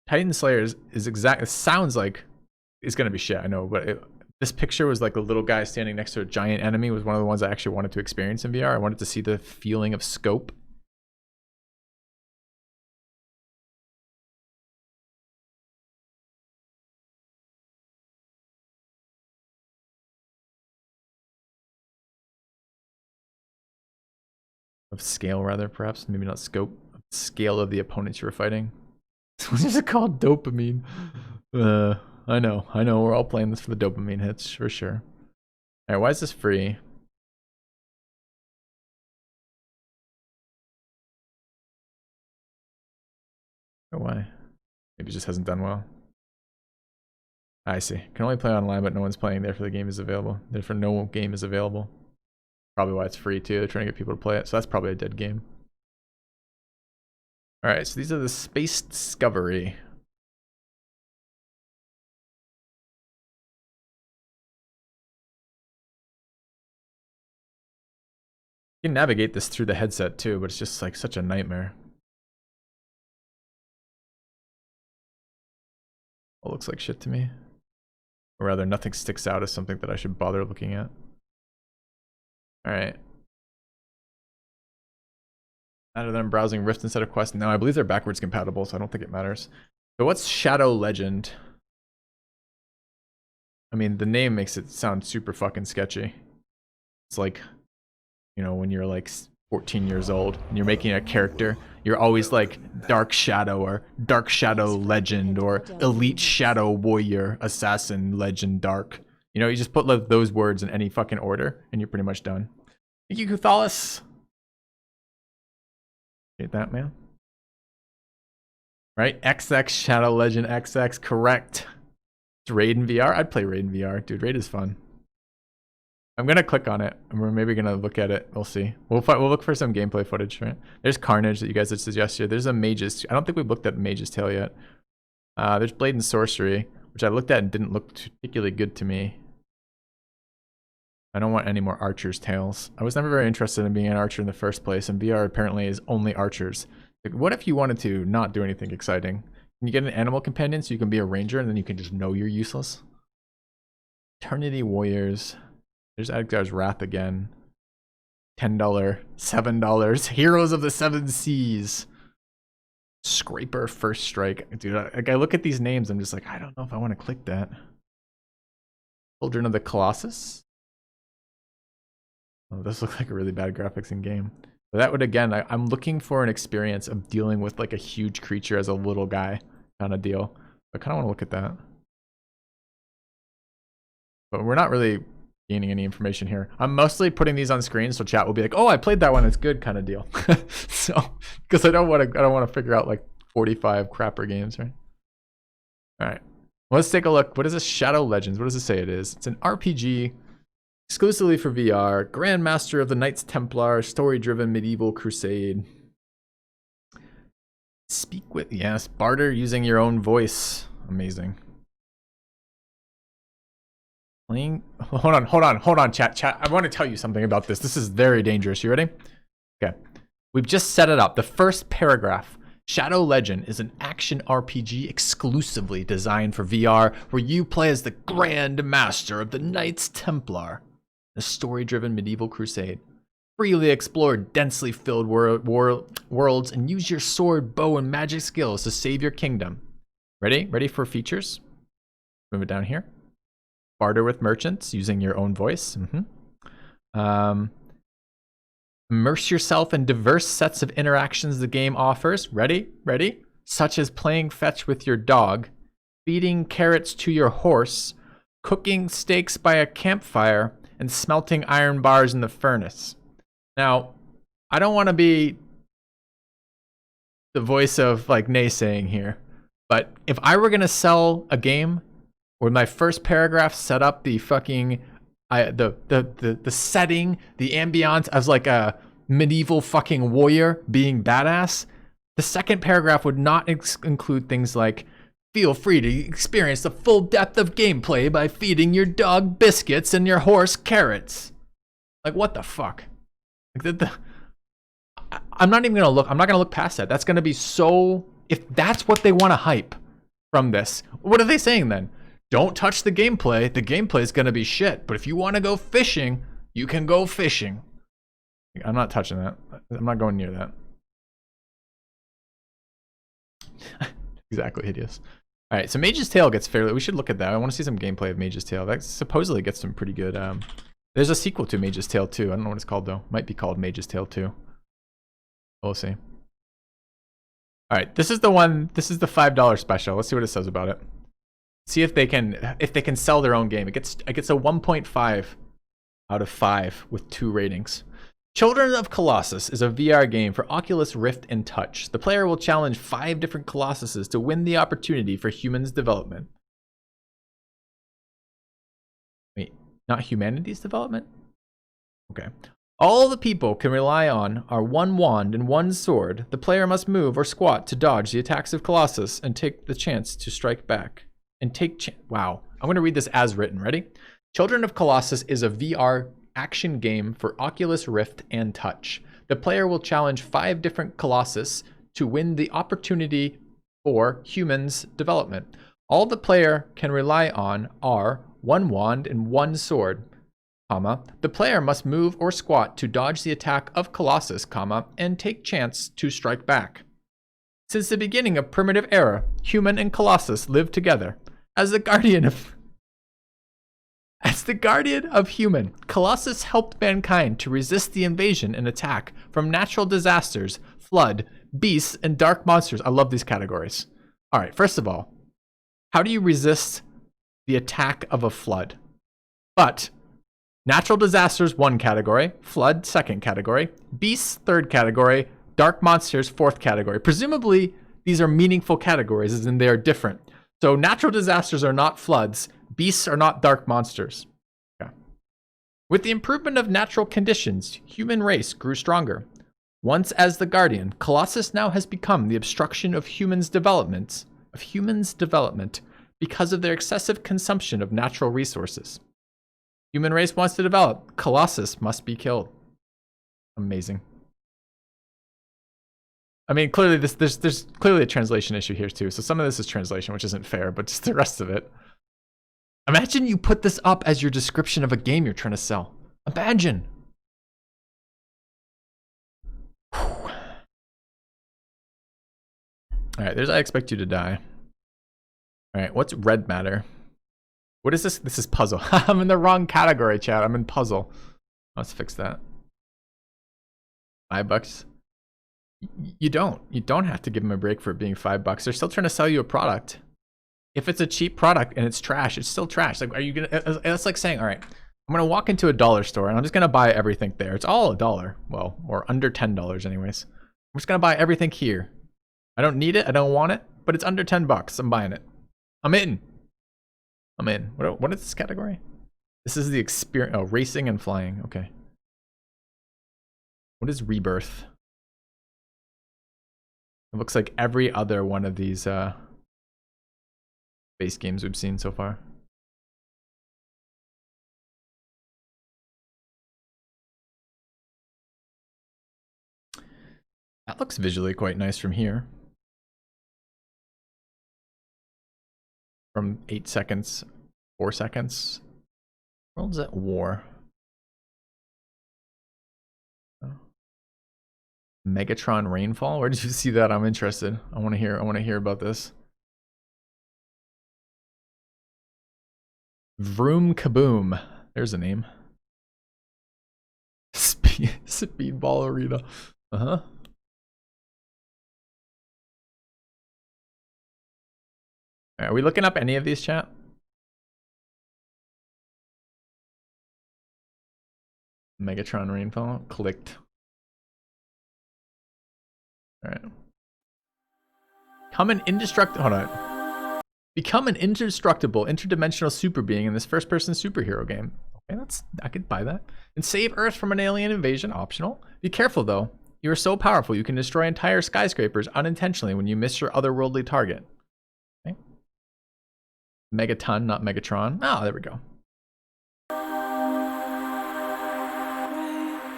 Titan Slayer is exact. It sounds like it's gonna be shit. I know, but this picture was like a little guy standing next to a giant enemy. Was one of the ones I actually wanted to experience in VR. I wanted to see the feeling of scope. Of scale, rather, perhaps. Maybe not scope. Scale of the opponents you were fighting. What is it called? Dopamine. I know. We're all playing this for the dopamine hits, for sure. Alright, why is this free? Oh, why? Maybe it just hasn't done well. I see. Can only play online, but no one's playing. Therefore, the game is available. Therefore, no game is available. Probably why it's free too. They're trying to get people to play it. So that's probably a dead game. Alright, so these are the Space Discovery. You can navigate this through the headset too, but it's just like such a nightmare. It looks like shit to me. Or rather, nothing sticks out as something that I should bother looking at. Alright. Other than browsing Rift instead of Quest. No, I believe they're backwards compatible, so I don't think it matters. So what's Shadow Legend? I mean, the name makes it sound super fucking sketchy. It's like, you know, when you're like 14 years old and you're making a character, you're always like Dark Shadow or Dark Shadow Legend or Elite Shadow Warrior Assassin Legend Dark. You know, you just put like those words in any fucking order and you're pretty much done. Thank you, Cuthalis. Get that, man? Right? XX Shadow Legend XX, correct. It's Raid in VR? I'd play Raid in VR. Dude, Raid is fun. I'm gonna click on it, and we're maybe gonna look at it. We'll see. We'll look for some gameplay footage, right? There's Carnage that you guys had suggested. There's a Mage's. I don't think we've looked at Mage's Tale yet. There's Blade and Sorcery, which I looked at and didn't look particularly good to me. I don't want any more Archer's Tales. I was never very interested in being an archer in the first place, and VR apparently is only archers. Like, what if you wanted to not do anything exciting? Can you get an animal companion so you can be a ranger and then you can just know you're useless? Eternity Warriors. There's Edgar's Wrath again. $10, $7. Heroes of the Seven Seas. Scraper First Strike. Dude, like I look at these names, I'm just like, I don't know if I want to click that. Children of the Colossus. Oh, this looks like a really bad graphics in game. But that would, again, I'm looking for an experience of dealing with like a huge creature as a little guy kind of deal. I kind of want to look at that. But we're not really gaining any information here. I'm mostly putting these on screen so chat will be like, oh, I played that one, it's good kind of deal. So, because I don't want to figure out like 45 crapper games, right? All right, let's take a look. What is this? Shadow Legends. What does it say it is? It's an RPG exclusively for VR. Grandmaster of the Knights Templar, story-driven medieval crusade. Speak with, yes, barter using your own voice. Amazing. Hold on, chat. I want to tell you something about this. This is very dangerous. You ready? Okay. We've just set it up. The first paragraph. Shadow Legend is an action RPG exclusively designed for VR, where you play as the Grand Master of the Knights Templar, a story-driven medieval crusade. Freely explore densely filled worlds and use your sword, bow, and magic skills to save your kingdom. Ready? Ready for features? Move it down here. Barter with merchants using your own voice. Immerse yourself in diverse sets of interactions the game offers. Ready? Ready? Such as playing fetch with your dog, feeding carrots to your horse, cooking steaks by a campfire, and smelting iron bars in the furnace. Now, I don't want to be the voice of like naysaying here, but if I were going to sell a game where my first paragraph set up the fucking the setting, the ambiance as like a medieval fucking warrior being badass, the second paragraph would not include things like feel free to experience the full depth of gameplay by feeding your dog biscuits and your horse carrots. Like, what the fuck? Like I'm not even gonna look. I'm not gonna look past that. That's gonna be so. If that's what they want to hype from this, what are they saying then? Don't touch the gameplay. The gameplay is going to be shit. But if you want to go fishing, you can go fishing. I'm not touching that. I'm not going near that. Exactly, hideous. All right, so Mage's Tale gets fairly... We should look at that. I want to see some gameplay of Mage's Tale. That supposedly gets some pretty good... There's a sequel to Mage's Tale 2. I don't know what it's called, though. Might be called Mage's Tale 2. We'll see. All right, this is the one... This is the $5 special. Let's see what it says about it. See if they can sell their own game. It gets a 1.5 out of 5 with 2 ratings. Children of Colossus is a VR game for Oculus Rift and Touch. The player will challenge 5 different Colossuses to win the opportunity for humans' development. Wait, not humanity's development? Okay. All the people can rely on are 1 wand and 1 sword. The player must move or squat to dodge the attacks of Colossus and take the chance to strike back. Wow. I'm going to read this as written. Ready? Children of Colossus is a VR action game for Oculus Rift and Touch. The player will challenge 5 different Colossus to win the opportunity for humans development. All the player can rely on are 1 wand and 1 sword, the player must move or squat to dodge the attack of Colossus, and take chance to strike back. Since the beginning of primitive era, human and Colossus live together. As the guardian of human, Colossus helped mankind to resist the invasion and attack from natural disasters, flood, beasts, and dark monsters. I love these categories. All right, first of all, how do you resist the attack of a flood? But natural disasters, 1 category. Flood, 2nd category. Beasts, 3rd category. Dark monsters, 4th category. Presumably, these are meaningful categories, as in they are different. So natural disasters are not floods. Beasts are not dark monsters. Okay. With the improvement of natural conditions, human race grew stronger. Once as the guardian, Colossus now has become the obstruction of humans' development because of their excessive consumption of natural resources. Human race wants to develop. Colossus must be killed. Amazing. I mean, clearly there's clearly a translation issue here too. So some of this is translation, which isn't fair, but just the rest of it. Imagine you put this up as your description of a game you're trying to sell. Imagine. All right, there's I expect you to die. All right, what's red matter? What is this? This is puzzle. I'm in the wrong category, chat. I'm in puzzle. Let's fix that. $5. You don't have to give them a break for it being $5. They're still trying to sell you a product. If it's a cheap product and it's trash, it's still trash. Like, are you gonna? It's like saying, all right, I'm gonna walk into a dollar store and I'm just gonna buy everything there. It's all $1. Well, or under $10 anyways. I'm just gonna buy everything here. I don't need it. I don't want it, but it's under $10. I'm buying it. I'm in. I'm in. What is this category? This is the experience. Oh, racing and flying. Okay. What is rebirth? It looks like every other one of these base games we've seen so far. That looks visually quite nice from here. From 8 seconds, 4 seconds. World's at war. Megatron Rainfall? Where did you see that? I'm interested. I want to hear about this. Vroom Kaboom. There's a name. Speedball Arena. Uh-huh. Are we looking up any of these, chat? Megatron Rainfall. Clicked. Alright. Become an indestructible interdimensional super being in this first-person superhero game. Okay, I could buy that. And save Earth from an alien invasion, optional. Be careful though. You are so powerful you can destroy entire skyscrapers unintentionally when you miss your otherworldly target. Okay. Megaton, not Megatron. Oh, there we go.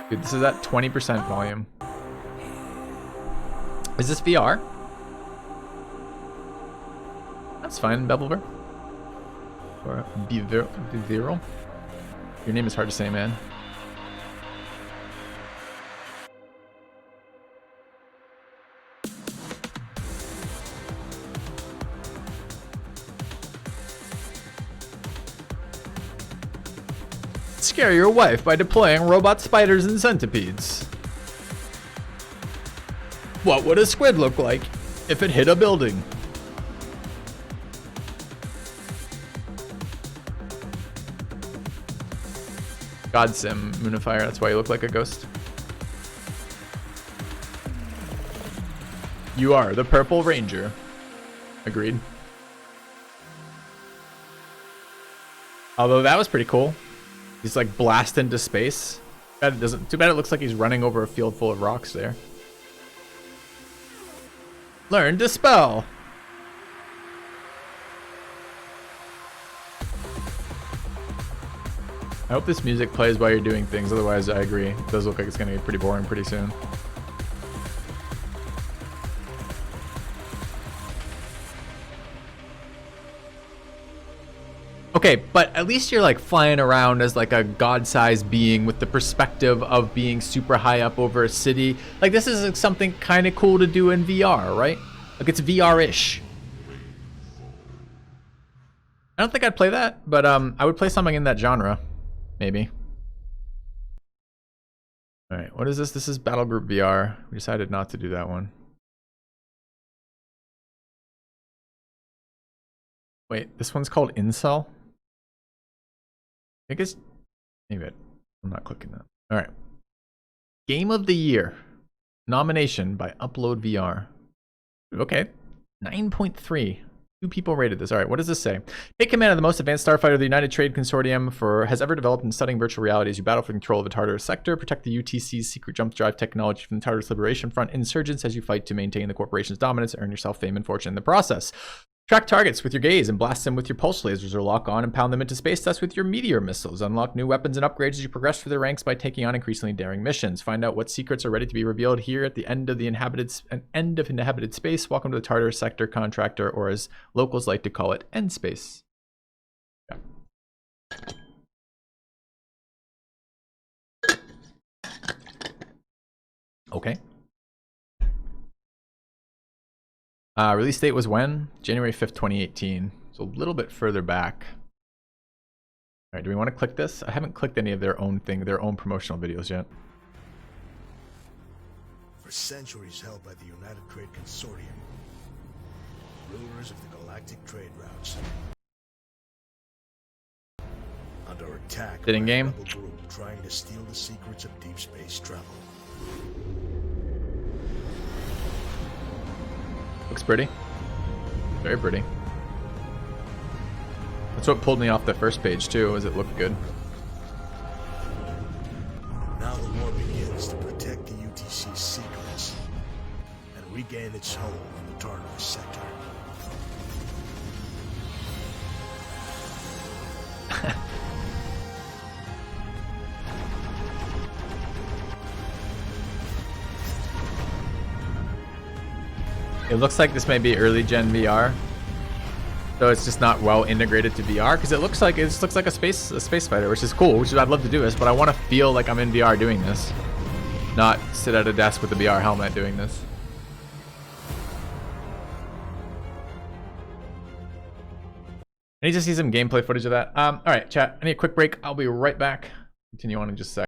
Dude, this is at 20% volume. Is this VR? That's fine, Bevelver. Or Beviral. Your name is hard to say, man. Scare your wife by deploying robot spiders and centipedes. What would a squid look like if it hit a building? Godsim, Moonifier, that's why you look like a ghost. You are the Purple Ranger. Agreed. Although that was pretty cool. He's like blast into space. Too bad it looks like he's running over a field full of rocks there. Learn Dispel. I hope this music plays while you're doing things, otherwise I agree. It does look like it's going to get pretty boring pretty soon. Okay, but at least you're like flying around as like a god-sized being with the perspective of being super high up over a city. Like this is like something kind of cool to do in VR, right? Like it's VR-ish. I don't think I'd play that, but I would play something in that genre, maybe. All right, what is this? This is Battle Group VR. We decided not to do that one. Wait, this one's called Incel? I guess maybe I'm not clicking that. All right. Game of the Year. Nomination by Upload VR. Okay. 9.3. 2 people rated this. All right, what does this say? Take command of the most advanced starfighter the United Trade Consortium has ever developed in studying virtual reality as you battle for control of the Tartarus sector. Protect the UTC's secret jump drive technology from the Tartarus Liberation Front insurgents as you fight to maintain the corporation's dominance and earn yourself fame and fortune in the process. Track targets with your gaze and blast them with your pulse lasers, or lock on and pound them into space dust with your meteor missiles. Unlock new weapons and upgrades as you progress through the ranks by taking on increasingly daring missions. Find out what secrets are ready to be revealed here at the end of inhabited space. Welcome to the Tartarus sector, contractor, or as locals like to call it, end space. Yeah. Okay. Release date was when? January 5th, 2018. So a little bit further back. All right, do we want to click this? I haven't clicked any of their own promotional videos yet. For centuries held by the United Trade Consortium, rulers of the galactic trade routes. Under attack by a in-game? rebel group trying to steal the secrets of deep space travel. Looks pretty. Very pretty. That's what pulled me off the first page too, was it looked good. Now the war begins to protect the UTC's secrets and regain its hold on the Tartarus sector. It looks like this may be early gen VR, so it's just not well integrated to VR because it looks like a space fighter, which is cool. Which is, I'd love to do this, but I want to feel like I'm in VR doing this, not sit at a desk with a VR helmet doing this. I need to see some gameplay footage of that. All right, chat. I need a quick break. I'll be right back. Continue on in just a sec.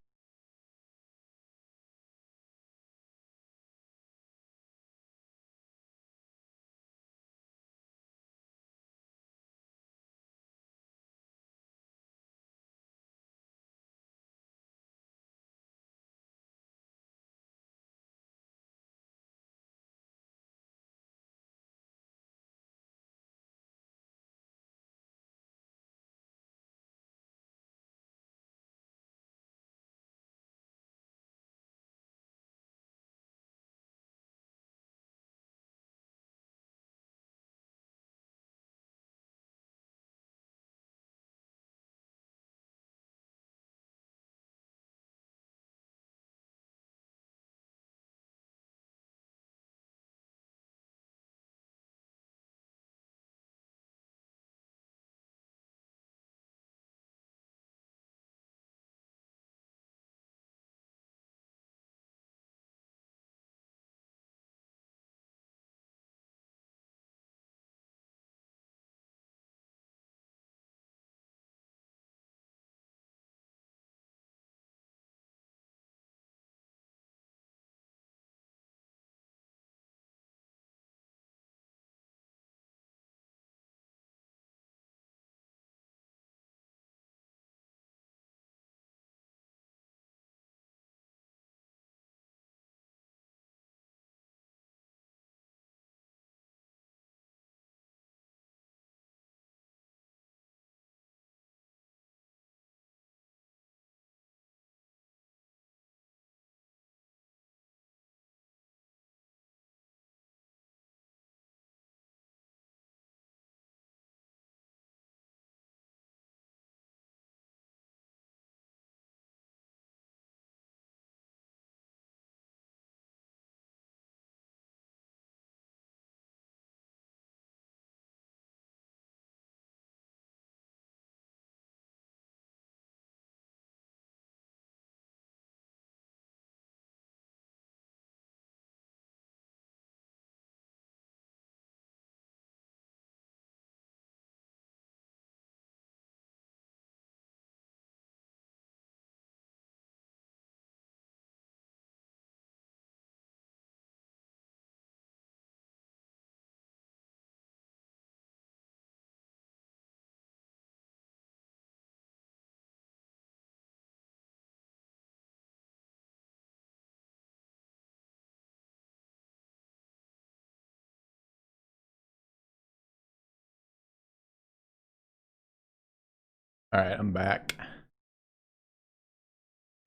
All right, I'm back.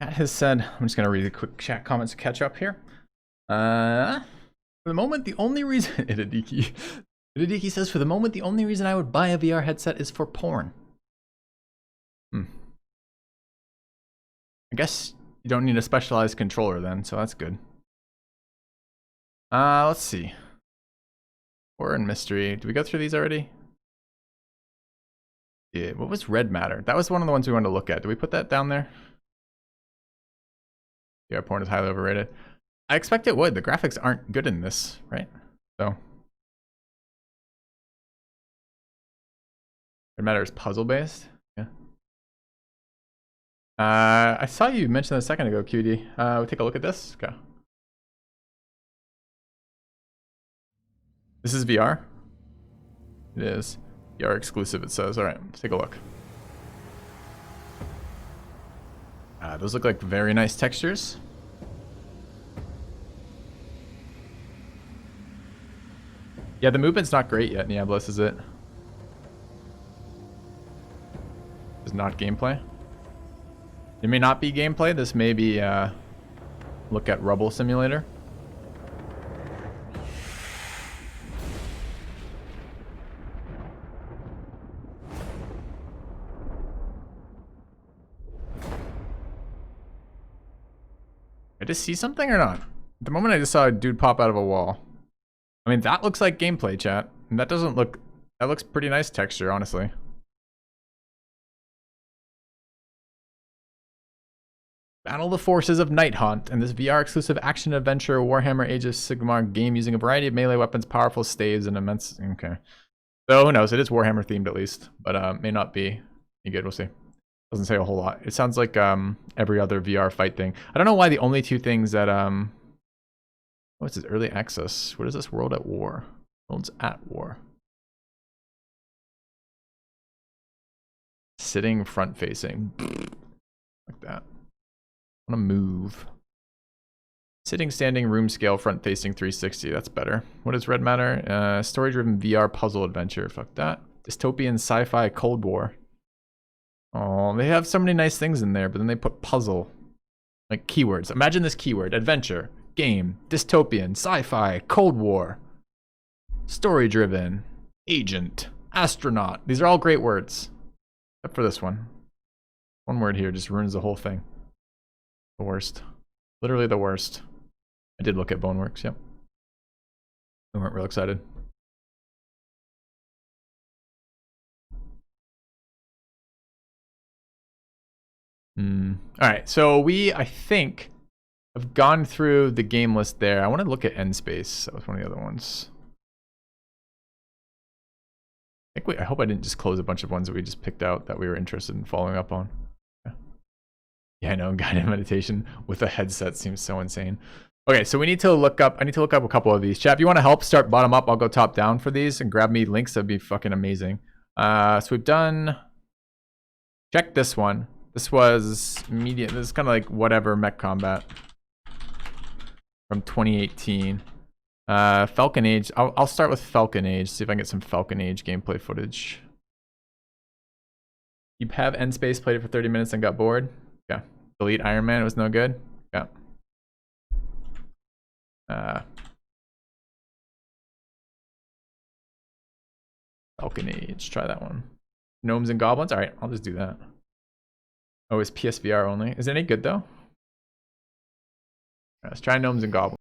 Matt has said, I'm just going to read the quick chat comments to catch up here. For the moment, the only reason, Idadiki says, for the moment, the only reason I would buy a VR headset is for porn. I guess you don't need a specialized controller then, so that's good. Let's see. Horror and mystery. Did we go through these already? Yeah, what was red matter? That was one of the ones we wanted to look at. Did we put that down there? Yeah, porn is highly overrated. I expect it would. The graphics aren't good in this, right? So. Red matter is puzzle based. Yeah. I saw you mention that a second ago, QD. We'll take a look at this. Okay. This is VR? It is. VR exclusive, it says. Alright, let's take a look. Those look like very nice textures. Yeah, the movement's not great yet, Niablos, is it? It's not gameplay. It may not be gameplay. This may be look at Rubble Simulator. I just see something or not? At the moment I just saw a dude pop out of a wall. I mean, that looks like gameplay, chat. And that doesn't look... That looks pretty nice texture, honestly. Battle the forces of Night Haunt and this VR exclusive action adventure Warhammer Age of Sigmar game using a variety of melee weapons, powerful staves, and immense... Okay. So who knows? It is Warhammer themed at least, but may not be any good. We'll see. Doesn't say a whole lot. It sounds like every other VR fight thing. I don't know why the only two things that what's this? Early access. What is this? World at War. World's at War. Sitting front facing. Like that. I want to move. Sitting, standing, room scale, front facing 360. That's better. What is red matter? Story driven VR puzzle adventure. Fuck that. Dystopian sci-fi Cold War. Oh, they have so many nice things in there, but then they put puzzle. Like keywords. Imagine this keyword. Adventure, game, dystopian, sci-fi, Cold War, story-driven, agent, astronaut. These are all great words. Except for this one. One word here just ruins the whole thing. The worst. Literally the worst. I did look at Boneworks, yep. We weren't real excited. Alright, so we, I think, have gone through the game list there. I want to look at End Space. That was one of the other ones. I hope I didn't just close a bunch of ones that we just picked out that we were interested in following up on. Yeah, I know, guided meditation with a headset seems so insane. Okay, so we need to look up, I need to look up a couple of these. Chat, if you want to help start bottom up, I'll go top down for these and grab me links. That'd be fucking amazing. So we've done, check this one. This was medium, this is kind of like whatever mech combat from 2018. Falcon Age, I'll start with Falcon Age, see if I can get some Falcon Age gameplay footage. You have End Space, played it for 30 minutes and got bored. Yeah. Delete Iron Man, it was no good. Yeah. Falcon Age, try that one. Gnomes and Goblins, alright, I'll just do that. Oh, it's PSVR only. Is it any good though? Let's try Gnomes and Goblins.